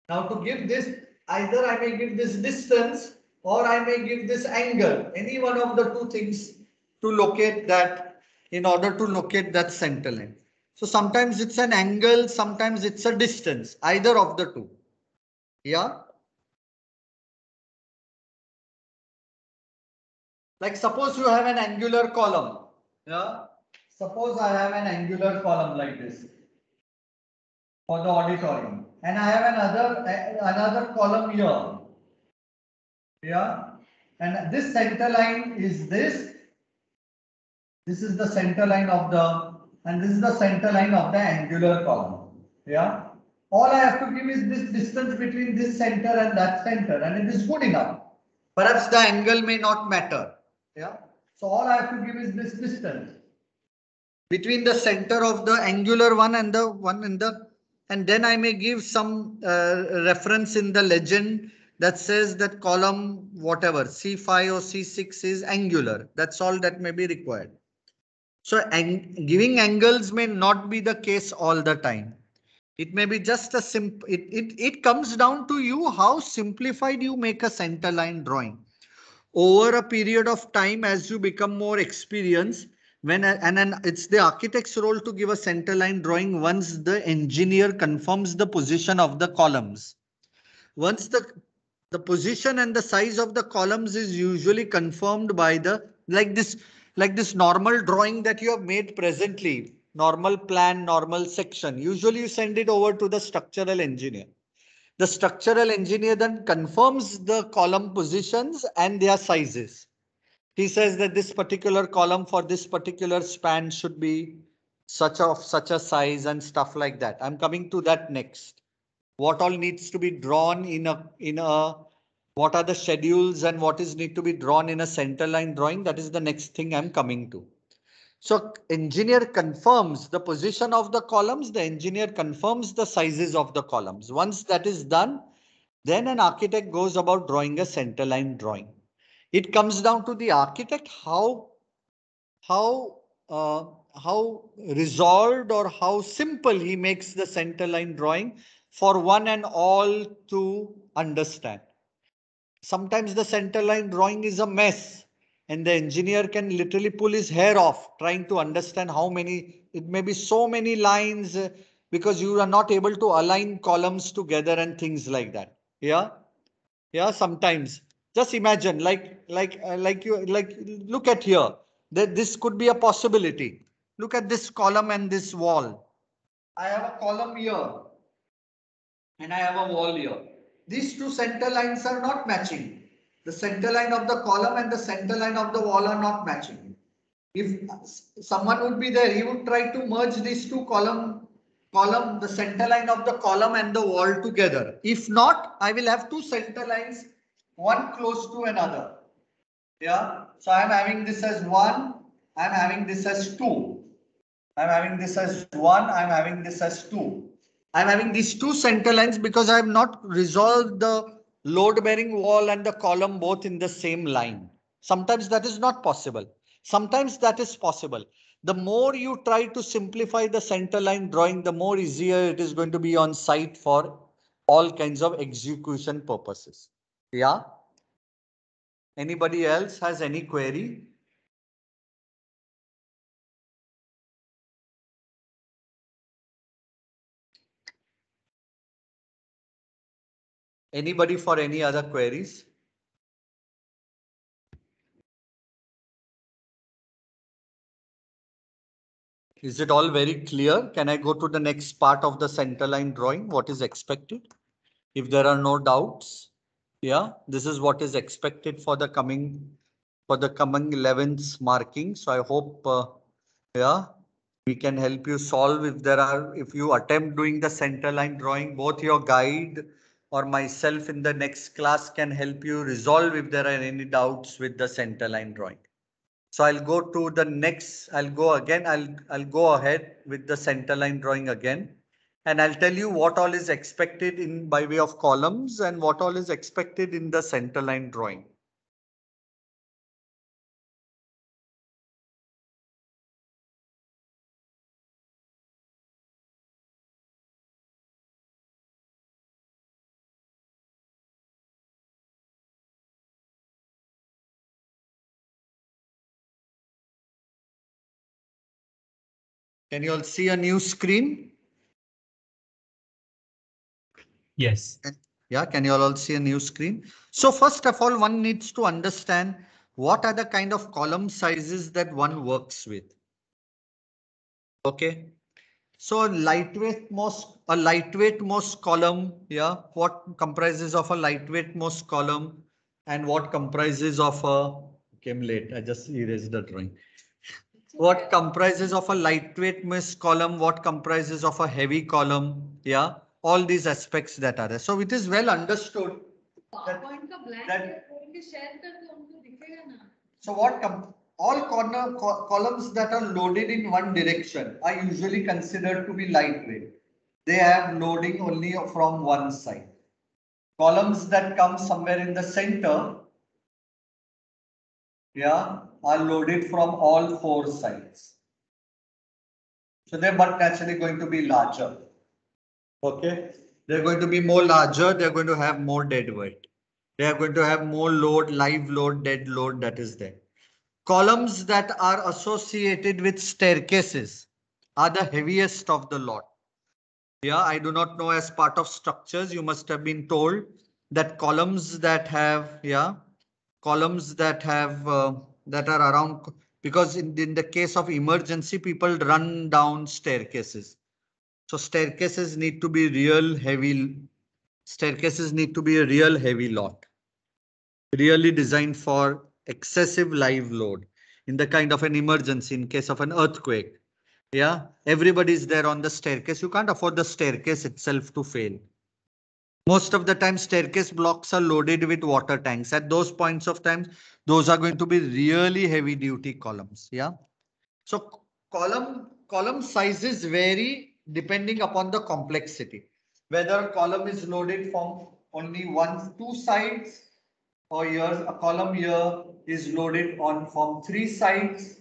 Now to give this, either I may give this distance or I may give this angle, any one of the two things to locate that, in order to locate that center line. So sometimes it's an angle, sometimes it's a distance, either of the two. Yeah. Like suppose you have an angular column. Yeah. Suppose I have an angular column like this for the auditorium, and I have another column here. Yeah. And this center line is this. This is the center line of and this is the center line of the angular column. Yeah. All I have to give is this distance between this center and that center, and it is good enough. Perhaps the angle may not matter. Yeah. So all I have to give is this distance between the center of the angular one and the one in the, and then I may give some reference in the legend that says that column whatever C5 or C6 is angular. That's all that may be required. So giving angles may not be the case all the time. It may be just a simple, it comes down to you how simplified you make a center line drawing. Over a period of time, as you become more experienced, it's the architect's role to give a center line drawing once the engineer confirms the position of the columns. Once the position and the size of the columns is usually confirmed by the, like this normal drawing that you have made presently, normal plan, normal section. Usually you send it over to the structural engineer. The structural engineer then confirms the column positions and their sizes. He says that this particular column for this particular span should be such a size and stuff like that. I'm coming to that next. What all needs to be drawn what are the schedules and what is need to be drawn in a center line drawing? That is the next thing I'm coming to. So engineer confirms the position of the columns. The engineer confirms the sizes of the columns. Once that is done, then an architect goes about drawing a center line drawing. It comes down to the architect how resolved or how simple he makes the center line drawing for one and all to understand. Sometimes the center line drawing is a mess and the engineer can literally pull his hair off trying to understand how many, it may be so many lines because you are not able to align columns together and things like that. Yeah. Yeah. Sometimes just imagine look at here that this could be a possibility. Look at this column and this wall. I have a column here and I have a wall here. These two center lines are not matching. The center line of the column and the center line of the wall are not matching. If someone would be there, he would try to merge these two column, the center line of the column and the wall together. If not, I will have two center lines, one close to another. Yeah. So I'm having this as 1. I'm having this as 2. I'm having this as 1. I'm having this as 2. I'm having these two center lines because I have not resolved the load bearing wall and the column both in the same line. Sometimes that is not possible. Sometimes that is possible. The more you try to simplify the center line drawing, the more easier it is going to be on site for all kinds of execution purposes. Yeah. Anybody else has any query? Anybody for any other queries? Is it all very clear? Can I go to the next part of the center line drawing? What is expected? If there are no doubts, yeah, this is what is expected for the coming 11th marking. So I hope, yeah, we can help you solve if you attempt doing the center line drawing, both your guide or myself in the next class can help you resolve if there are any doubts with the center line drawing. So I'll go to the next, I'll go ahead with the center line drawing again. And I'll tell you what all is expected by way of columns and what all is expected in the center line drawing. Can you all see a new screen? Yes. Yeah, can you all see a new screen? So first of all, one needs to understand what are the kind of column sizes that one works with. Okay. So a lightweight most column, yeah, what comprises of a lightweight most column and what comprises of a, came late, I just erased the drawing. what comprises of a lightweight mist column, what comprises of a heavy column. Yeah, all these aspects that are there. So it is well understood. So what all columns that are loaded in one direction are usually considered to be lightweight. They have loading only from one side. Columns that come somewhere in the center, yeah, are loaded from all four sides. So they're but naturally going to be larger. Okay, they're going to be more larger. They're going to have more dead weight. They are going to have more load, live load, dead load that is there. Columns that are associated with staircases are the heaviest of the lot. Yeah, I do not know, as part of structures, you must have been told that columns that have, columns that have, that are around, because in the case of emergency, people run down staircases. So staircases need to be real heavy. Staircases need to be a real heavy lot. Really designed for excessive live load in the kind of an emergency, in case of an earthquake. Yeah, everybody is there on the staircase. You can't afford the staircase itself to fail. Most of the time, staircase blocks are loaded with water tanks. At those points of time, those are going to be really heavy duty columns. Yeah. So column sizes vary depending upon the complexity. Whether a column is loaded from only two sides, or here a column here is loaded from three sides.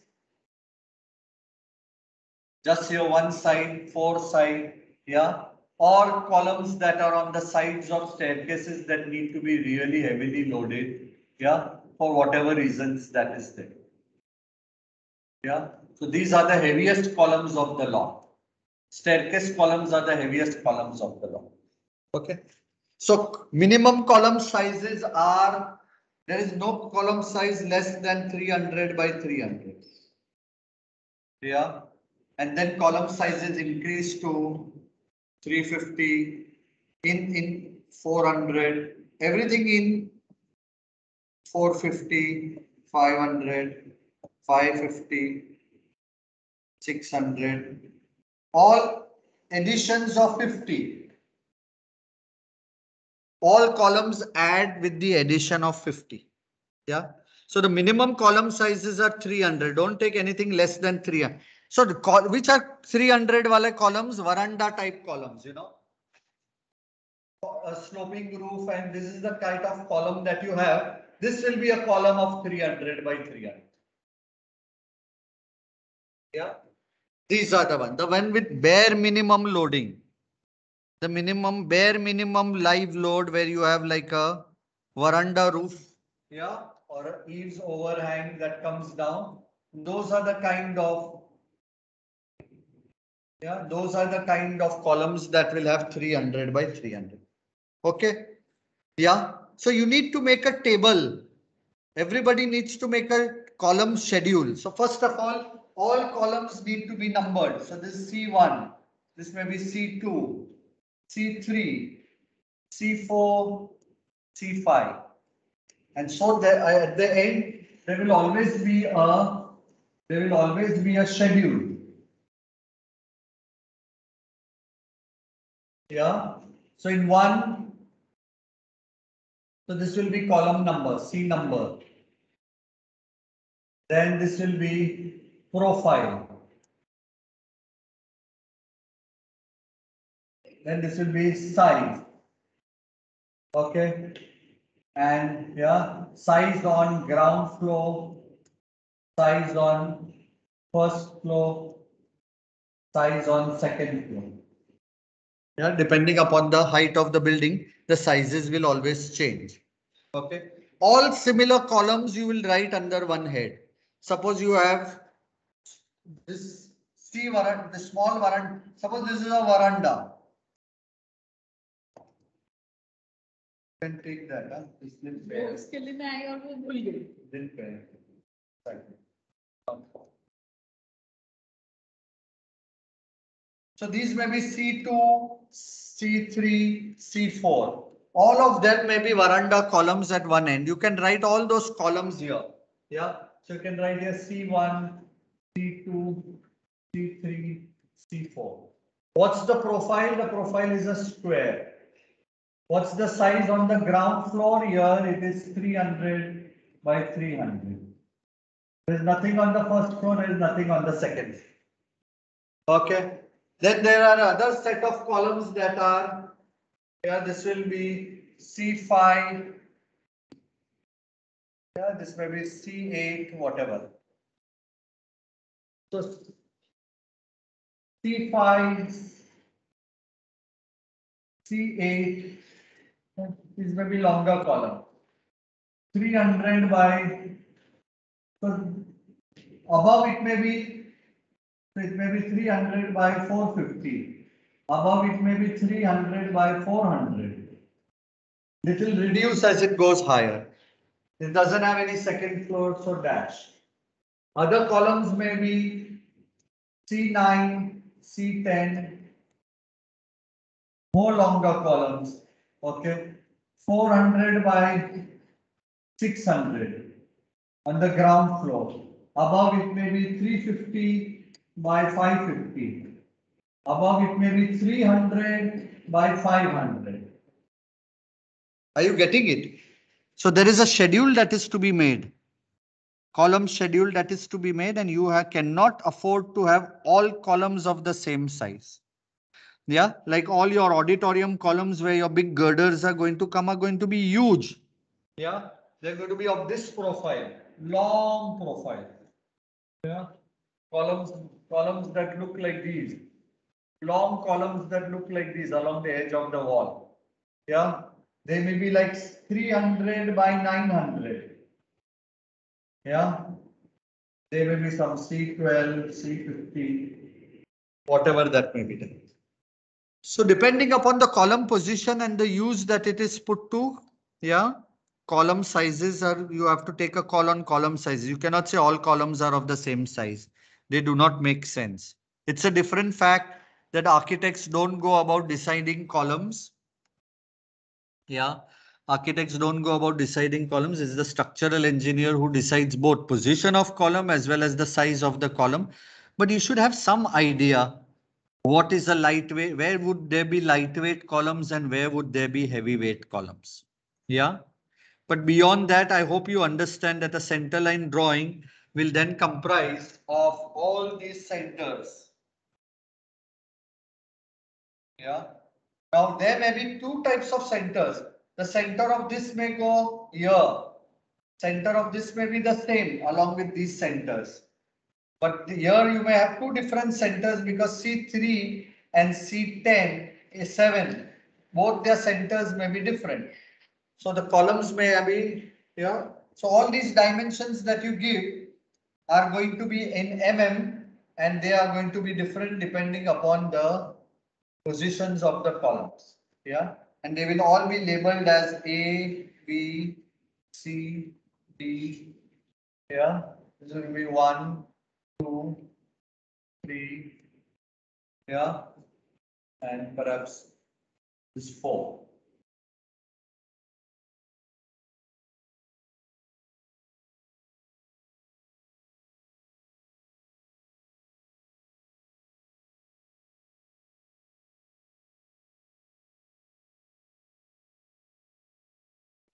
Just here one side, four side, yeah, or columns that are on the sides of staircases that need to be really heavily loaded, yeah, for whatever reasons that is there. Yeah, so these are the heaviest columns of the lot. Staircase columns are the heaviest columns of the lot. Okay, so minimum column sizes are, there is no column size less than 300 by 300. Yeah. And then column sizes increase to 350, in 400, everything in 450, 500, 550, 600, all additions of 50. All columns add with the addition of 50. Yeah. So the minimum column sizes are 300. Don't take anything less than 300. So which are 300 wale columns? Veranda type columns, you know. A sloping roof, and this is the kind of column that you have. This will be a column of 300 by 300. Yeah. These are the one. The one with bare minimum loading. The bare minimum live load, where you have like a veranda roof. Yeah. Or eaves overhang that comes down. Those are the kind of, yeah, those are the kind of columns that will have 300 by 300. Okay. Yeah. So you need to make a table. Everybody needs to make a column schedule. So first of all columns need to be numbered. So this is C1. This may be C2, C3, C4, C5. And so at the end, there will always be a schedule. Yeah. So in one, so this will be column number, C number. Then this will be profile. Then this will be size. Okay. And yeah, size on ground floor, size on first floor, size on second floor. Yeah, depending upon the height of the building, the sizes will always change. Okay. All similar columns you will write under one head. Suppose you have this C veranda, the small veranda. Suppose this is a veranda. You can take that. So these may be C2, C3, C4. All of them may be veranda columns at one end. You can write all those columns here. Yeah. So you can write here C1, C2, C3, C4. What's the profile? The profile is a square. What's the size on the ground floor? Here it is 300 by 300. There is nothing on the first floor, there is nothing on the second. Okay. Then there are other set of columns that are, here this will be C5. Yeah, this may be C8, whatever. So C5, C8, this may be longer column. 300 by, so above it may be 300 by 450. Above it may be 300 by 400. It will reduce as it goes higher. It doesn't have any second floor, so dash. Other columns may be C9, C10, more longer columns. Okay, 400 by 600 on the ground floor. Above it may be 350 by 550. Above it may be 300 by 500. Are you getting it? So there is a schedule that is to be made. Column schedule that is to be made, and you cannot afford to have all columns of the same size. Yeah, like all your auditorium columns where your big girders are going to come are going to be huge. Yeah, they're going to be of this profile, long profile. Yeah, columns that look like these, long columns that look like these along the edge of the wall. Yeah, they may be like 300 by 900. Yeah, there may be some C12, C50, whatever that may be done. So depending upon the column position and the use that it is put to, yeah, column sizes are, you have to take a call on column sizes. You cannot say all columns are of the same size. They do not make sense. It's a different fact that architects don't go about deciding columns. Yeah, architects don't go about deciding columns. It's the structural engineer who decides both position of column as well as the size of the column. But you should have some idea what is a lightweight, where would there be lightweight columns and where would there be heavyweight columns. Yeah. But beyond that, I hope you understand that a centerline drawing will then comprise of all these centers. Yeah. Now there may be two types of centers. The center of this may go here. Center of this may be the same along with these centers. But here you may have two different centers because C3 and C10 is 7. Both their centers may be different. So the columns may be, yeah. So all these dimensions that you give are going to be in mm, and they are going to be different depending upon the positions of the columns. Yeah. And they will all be labeled as A, B, C, D. Yeah. This will be 1, 2, 3. Yeah. And perhaps this 4.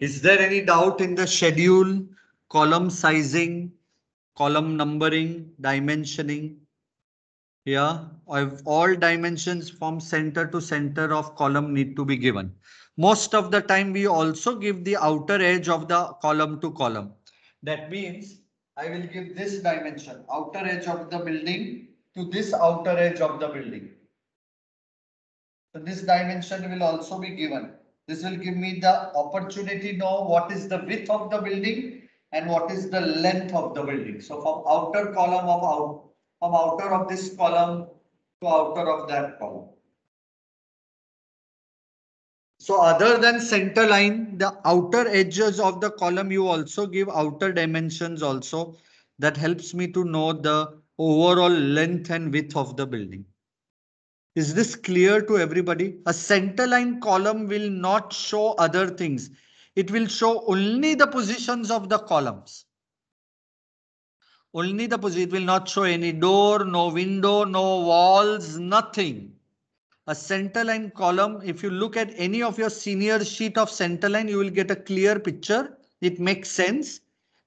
Is there any doubt in the schedule, column sizing, column numbering, dimensioning? Yeah, all dimensions from center to center of column need to be given. Most of the time we also give the outer edge of the column to column. That means I will give this dimension, outer edge of the building to this outer edge of the building. So this dimension will also be given. This will give me the opportunity to know what is the width of the building and what is the length of the building. So from outer column of from outer of this column to outer of that column. So other than center line, the outer edges of the column, you also give outer dimensions also. That helps me to know the overall length and width of the building. Is this clear to everybody? A centerline column will not show other things. It will show only the positions of the columns. Only the position. It will not show any door, no window, no walls, nothing. A centerline column, if you look at any of your senior sheet of centerline, you will get a clear picture. It makes sense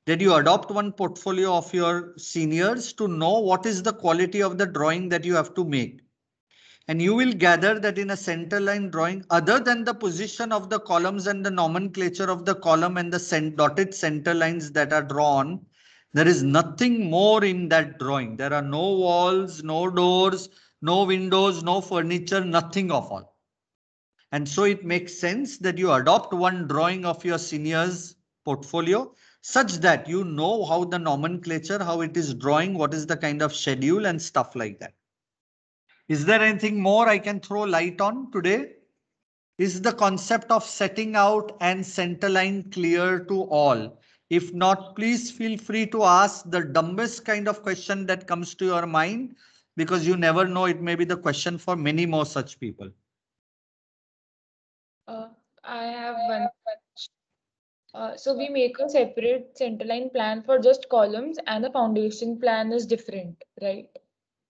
that you adopt one portfolio of your seniors to know what is the quality of the drawing that you have to make. And you will gather that in a centerline drawing, other than the position of the columns and the nomenclature of the column and the dotted center lines that are drawn, there is nothing more in that drawing. There are no walls, no doors, no windows, no furniture, nothing of all. And so it makes sense that you adopt one drawing of your seniors portfolio such that you know how the nomenclature, how it is drawing, what is the kind of schedule and stuff like that. Is there anything more I can throw light on today? Is the concept of setting out and centerline clear to all? If not, please feel free to ask the dumbest kind of question that comes to your mind, because you never know, it may be the question for many more such people. I have one. So we make a separate centerline plan for just columns and the foundation plan is different, right?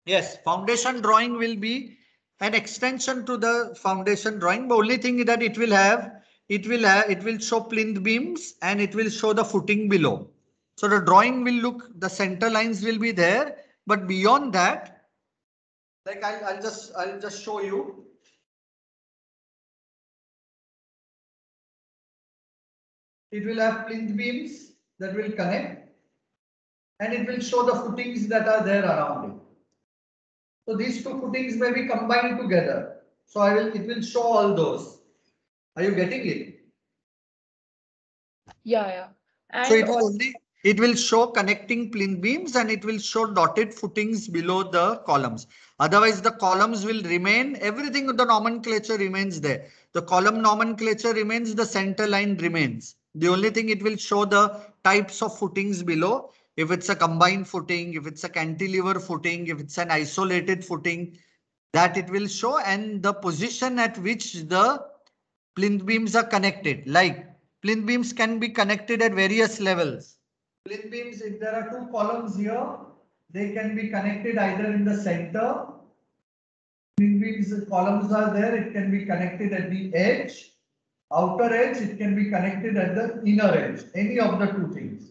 Yes, foundation drawing will be an extension to the foundation drawing. The only thing that it will show plinth beams and it will show the footing below. So the drawing will look, the center lines will be there, but beyond that, like I'll just show you. It will have plinth beams that will connect and it will show the footings that are there around it. So these two footings may be combined together. So it will show all those. Are you getting it? Yeah. And so it will show connecting plinth beams and it will show dotted footings below the columns. Otherwise, the columns will remain, everything with the nomenclature remains there. The column nomenclature remains, the center line remains. The only thing it will show the types of footings below. If it's a combined footing, if it's a cantilever footing, if it's an isolated footing, that it will show, and the position at which the plinth beams are connected. Like plinth beams can be connected at various levels. Plinth beams, if there are two columns here, they can be connected either in the center. Plinth beams columns are there, it can be connected at the edge, outer edge, it can be connected at the inner edge, any of the two things.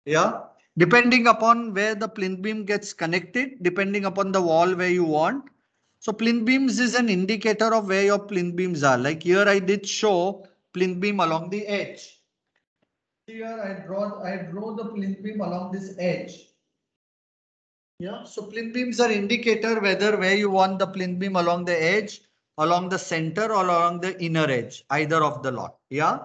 Yeah, depending upon where the plinth beam gets connected, depending upon the wall where you want. So plinth beams is an indicator of where your plinth beams are. Like here I did show plinth beam along the edge. Here I draw the plinth beam along this edge. Yeah, so plinth beams are indicator where you want the plinth beam along the edge, along the center or along the inner edge, either of the lot. Yeah.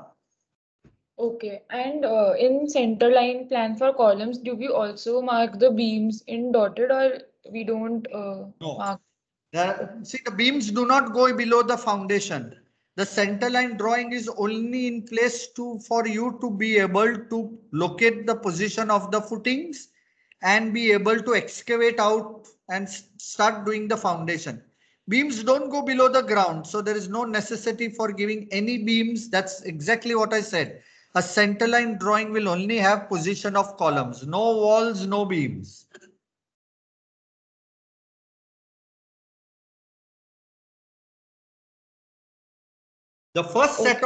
Okay, and in center line plan for columns, do we also mark the beams in dotted or we don't mark? See, the beams do not go below the foundation. The center line drawing is only in place for you to be able to locate the position of the footings and be able to excavate out and start doing the foundation. Beams don't go below the ground, so there is no necessity for giving any beams. That's exactly what I said. A centerline drawing will only have position of columns, no walls, no beams. The first set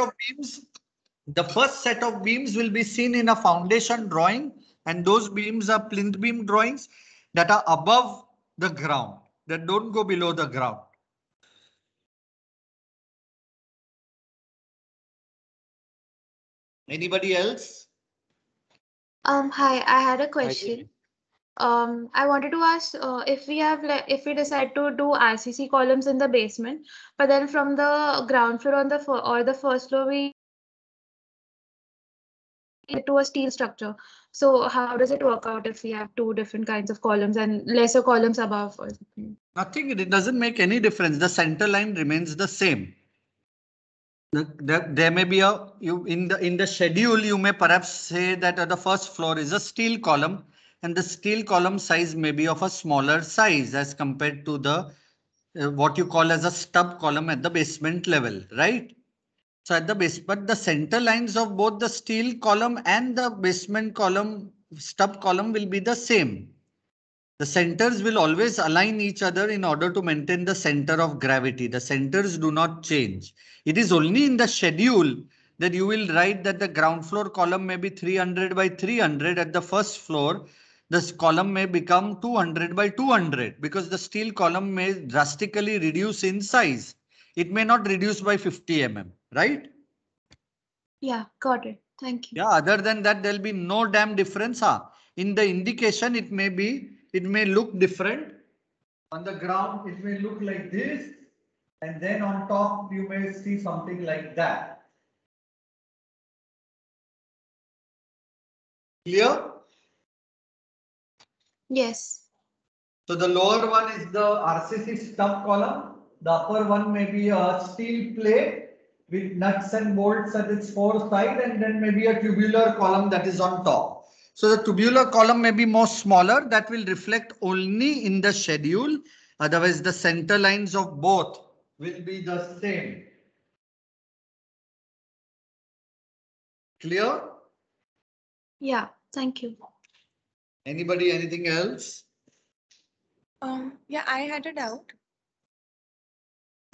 of beams will be seen in a foundation drawing, and those beams are plinth beam drawings that are above the ground, that don't go below the ground. Anybody else? Hi, I had a question. I wanted to ask if we decide to do RCC columns in the basement, but then from the ground floor on the first floor we to a steel structure. So how does it work out if we have two different kinds of columns and lesser columns above or something? Nothing. It doesn't make any difference. The center line remains the same. There may be in the schedule you may perhaps say that the first floor is a steel column and the steel column size may be of a smaller size as compared to the what you call as a stub column at the basement level, right? So at the base, but the center lines of both the steel column and the basement column stub column will be the same. The centers will always align each other in order to maintain the center of gravity. The centers do not change. It is only in the schedule that you will write that the ground floor column may be 300 by 300 at the first floor. This column may become 200 by 200 because the steel column may drastically reduce in size. It may not reduce by 50 mm, right? Yeah, got it. Thank you. Yeah, other than that, there'll be no damn difference. In the indication, it may look different. On the ground, it may look like this. And then on top, you may see something like that. Clear? Yes. So the lower one is the RCC stub column. The upper one may be a steel plate with nuts and bolts at its four sides, and then maybe a tubular column that is on top. So the tubular column may be more smaller. That will reflect only in the schedule. Otherwise, the center lines of both will be the same. Clear? Yeah, thank you. Anybody, anything else? Yeah, I had a doubt.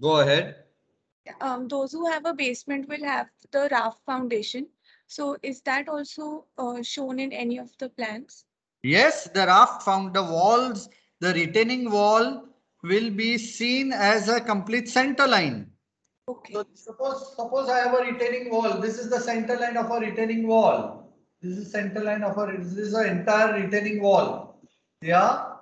Go ahead. Those who have a basement will have the raft foundation. So is that also shown in any of the plans? Yes, the raft found the walls, the retaining wall will be seen as a complete center line. Okay. So suppose I have a retaining wall. This is the center line of a retaining wall. This is center line of this is an entire retaining wall. Yeah,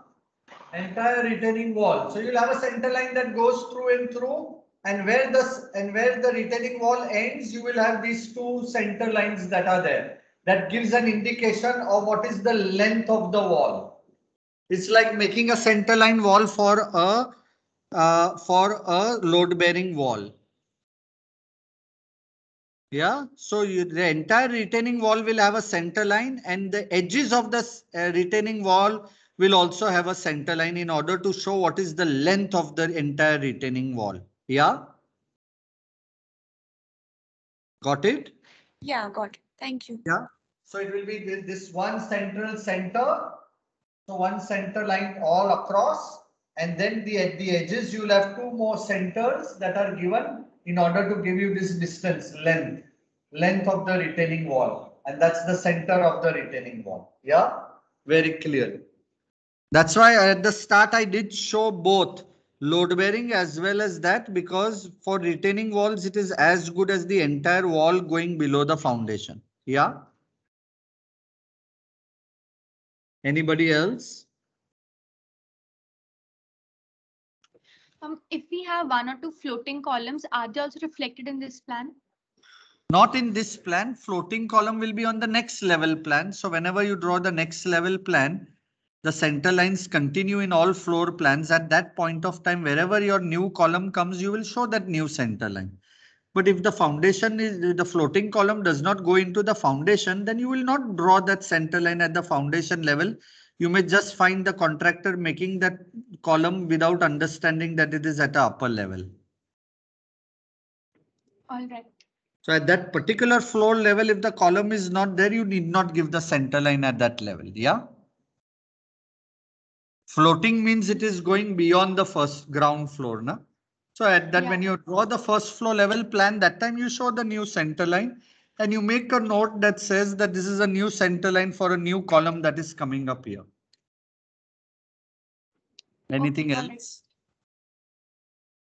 entire retaining wall. So you'll have a center line that goes through and through, and where the retaining wall ends, you will have these two center lines that are there. That gives an indication of what is the length of the wall. It's like making a center line wall for a load bearing wall. Yeah, so the entire retaining wall will have a center line, and the edges of the retaining wall will also have a center line in order to show what is the length of the entire retaining wall. Yeah. Got it? Yeah, got it. Thank you. Yeah. So it will be this one central center. So one center line all across, and then at the edges you'll have two more centers that are given in order to give you this distance, length of the retaining wall, and that's the center of the retaining wall. Yeah, very clear. That's why at the start I did show both load bearing as well as that, because for retaining walls it is as good as the entire wall going below the foundation. Yeah. Anybody else? If we have one or two floating columns, are they also reflected in this plan? Not in this plan. Floating column will be on the next level plan. So whenever you draw the next level plan, the center lines continue in all floor plans. At that point of time, wherever your new column comes, you will show that new center line. But if the foundation is the floating column does not go into the foundation, then you will not draw that center line at the foundation level. You may just find the contractor making that column without understanding that it is at the upper level. All right. So at that particular floor level, if the column is not there, you need not give the center line at that level. Yeah. Floating means it is going beyond the first ground floor. Na? So at that, when you draw the first floor level plan, that time you show the new center line and you make a note that says that this is a new center line for a new column that is coming up here. Anything else?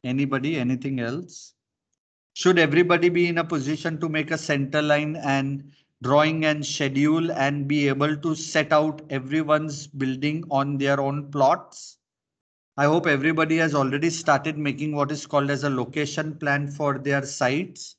Anybody? Anything else? Should everybody be in a position to make a center line and drawing and schedule and be able to set out everyone's building on their own plots? I hope everybody has already started making what is called as a location plan for their sites.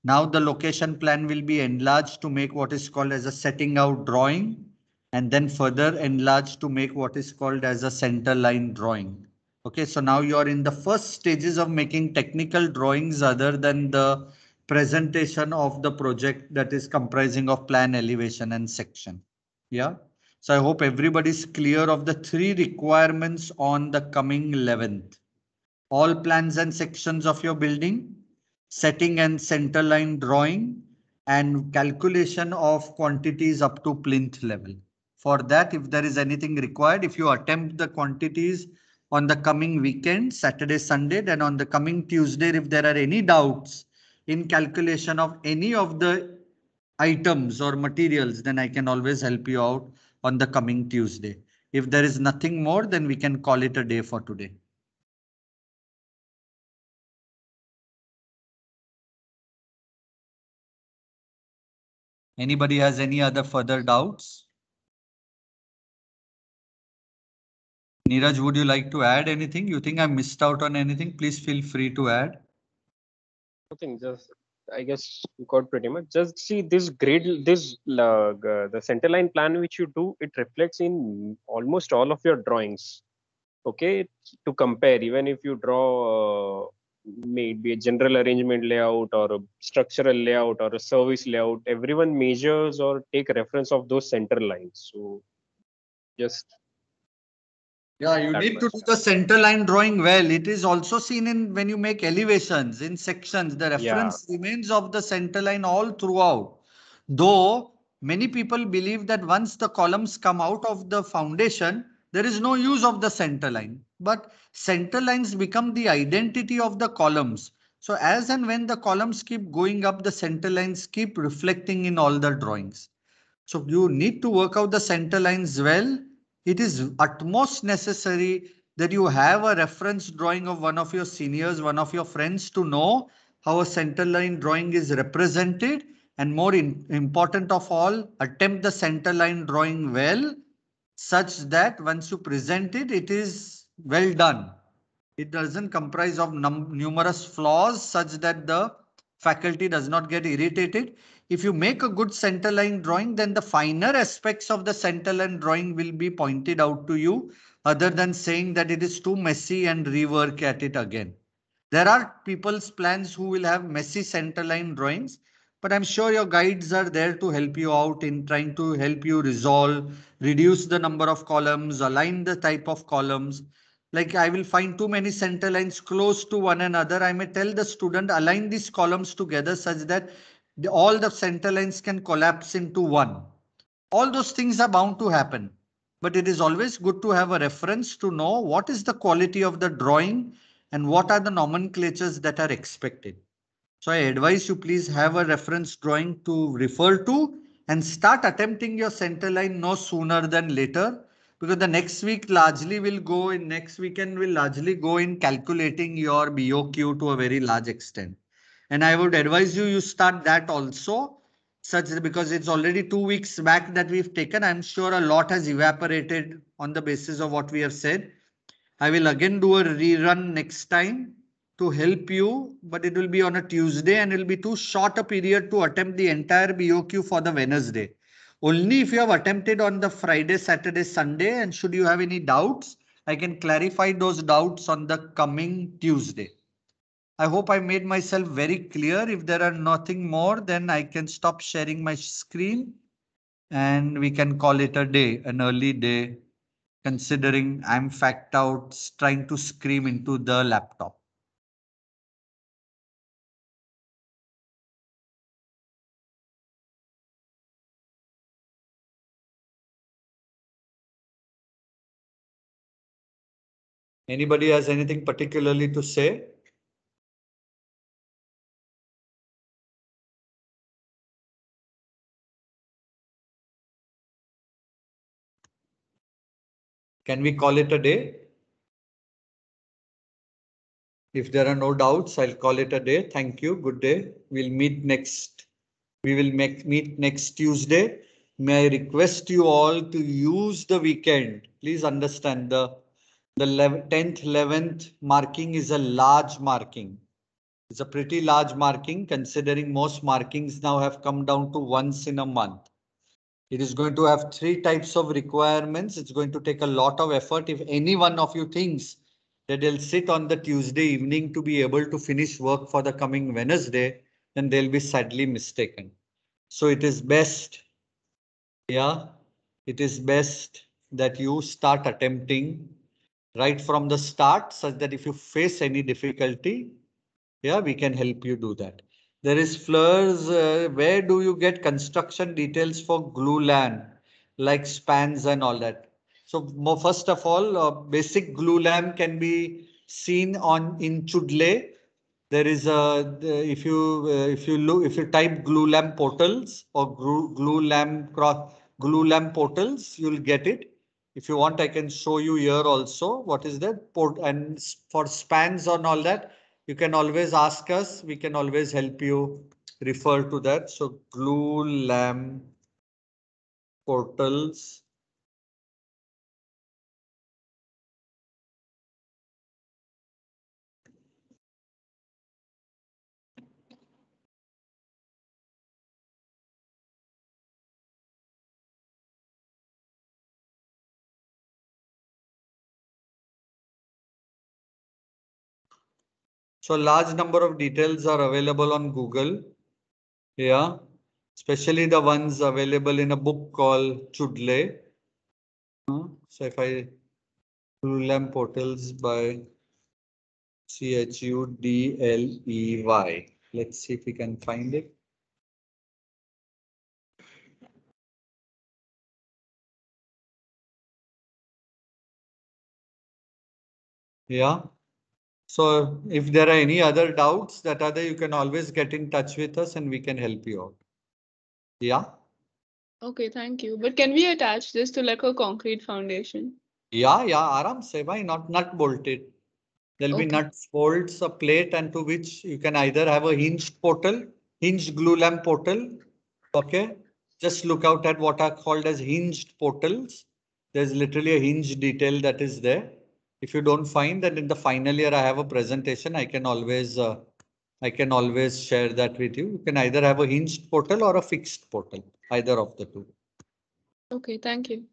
Now the location plan will be enlarged to make what is called as a setting out drawing, and then further enlarged to make what is called as a center line drawing. Okay, so now you are in the first stages of making technical drawings other than the presentation of the project that is comprising of plan, elevation and section. Yeah. So I hope everybody is clear of the three requirements on the coming 11th. All plans and sections of your building, setting and center line drawing, and calculation of quantities up to plinth level. For that, if there is anything required, if you attempt the quantities on the coming weekend, Saturday, Sunday, then on the coming Tuesday, if there are any doubts in calculation of any of the items or materials, then I can always help you out on the coming Tuesday. If there is nothing more, then we can call it a day for today. Anybody has any other further doubts? Neeraj, would you like to add anything? You think I missed out on anything? Please feel free to add. I think just, I guess you got pretty much. Just see this grid, the center line plan which you do, it reflects in almost all of your drawings. Okay, to compare, even if you draw maybe a general arrangement layout or a structural layout or a service layout, everyone measures or take reference of those center lines. So just yeah, you need to do the center line drawing well. It is also seen in when you make elevations in sections. The reference remains of the center line all throughout. Though many people believe that once the columns come out of the foundation, there is no use of the center line. But center lines become the identity of the columns. So as and when the columns keep going up, the center lines keep reflecting in all the drawings. So you need to work out the center lines well. It is utmost necessary that you have a reference drawing of one of your seniors, one of your friends, to know how a center line drawing is represented, and more important of all, attempt the center line drawing well, such that once you present it, it is well done. It doesn't comprise of numerous flaws such that the faculty does not get irritated. If you make a good center line drawing, then the finer aspects of the center line drawing will be pointed out to you, other than saying that it is too messy and rework at it again. There are people's plans who will have messy center line drawings, but I'm sure your guides are there to help you out in trying to help you resolve, reduce the number of columns, align the type of columns. Like I will find too many center lines close to one another. I may tell the student align these columns together such that all the center lines can collapse into one. All those things are bound to happen. But it is always good to have a reference to know what is the quality of the drawing and what are the nomenclatures that are expected. So I advise you please have a reference drawing to refer to and start attempting your center line no sooner than later, because the next week largely will go in next weekend will largely go in calculating your BOQ to a very large extent. And I would advise you start that also, such that because it's already 2 weeks back that we've taken, I'm sure a lot has evaporated on the basis of what we have said. I will again do a rerun next time to help you, but it will be on a Tuesday and it will be too short a period to attempt the entire BOQ for the Wednesday. Only if you have attempted on the Friday, Saturday, Sunday, and should you have any doubts, I can clarify those doubts on the coming Tuesday. I hope I made myself very clear. If there are nothing more, then I can stop sharing my screen and we can call it a day, an early day, considering I'm fact out trying to scream into the laptop. Anybody has anything particularly to say? Can we call it a day? If there are no doubts, I'll call it a day. Thank you. Good day. We'll meet next. We will meet next Tuesday. May I request you all to use the weekend. Please understand the 10th, 11th marking is a large marking. It's a pretty large marking considering most markings now have come down to once in a month. It is going to have 3 types of requirements. It's going to take a lot of effort. If any one of you thinks that they'll sit on the Tuesday evening to be able to finish work for the coming Wednesday, then they'll be sadly mistaken. So it is best, it is best that you start attempting right from the start, such that if you face any difficulty, we can help you do that. There is Fleurs. Where do you get construction details for Glulan? like spans and all that. So first of all, basic glulam can be seen in Chudle. There is if you type glulam portals or glulam portals, you'll get it. If you want, I can show you here also what is that port, and for spans and all that, you can always ask us. We can always help you refer to that. So glulam portals. So large number of details are available on Google. Yeah, especially the ones available in a book called Chudle. So if I glulam portals by Chudley. Let's see if we can find it. Yeah. So if there are any other doubts that are there, you can always get in touch with us and we can help you out. Yeah. Okay, thank you. But can we attach this to like a concrete foundation? Yeah, Aram se, why not nut bolted? There'll be nuts, bolts, a plate, and to which you can either have a hinged glulam portal. Okay. Just look out at what are called as hinged portals. There's literally a hinge detail that is there. If you don't find that in the final year, I have a presentation, I can always share that with you. You can either have a hinged portal or a fixed portal, either of the two. Okay, thank you.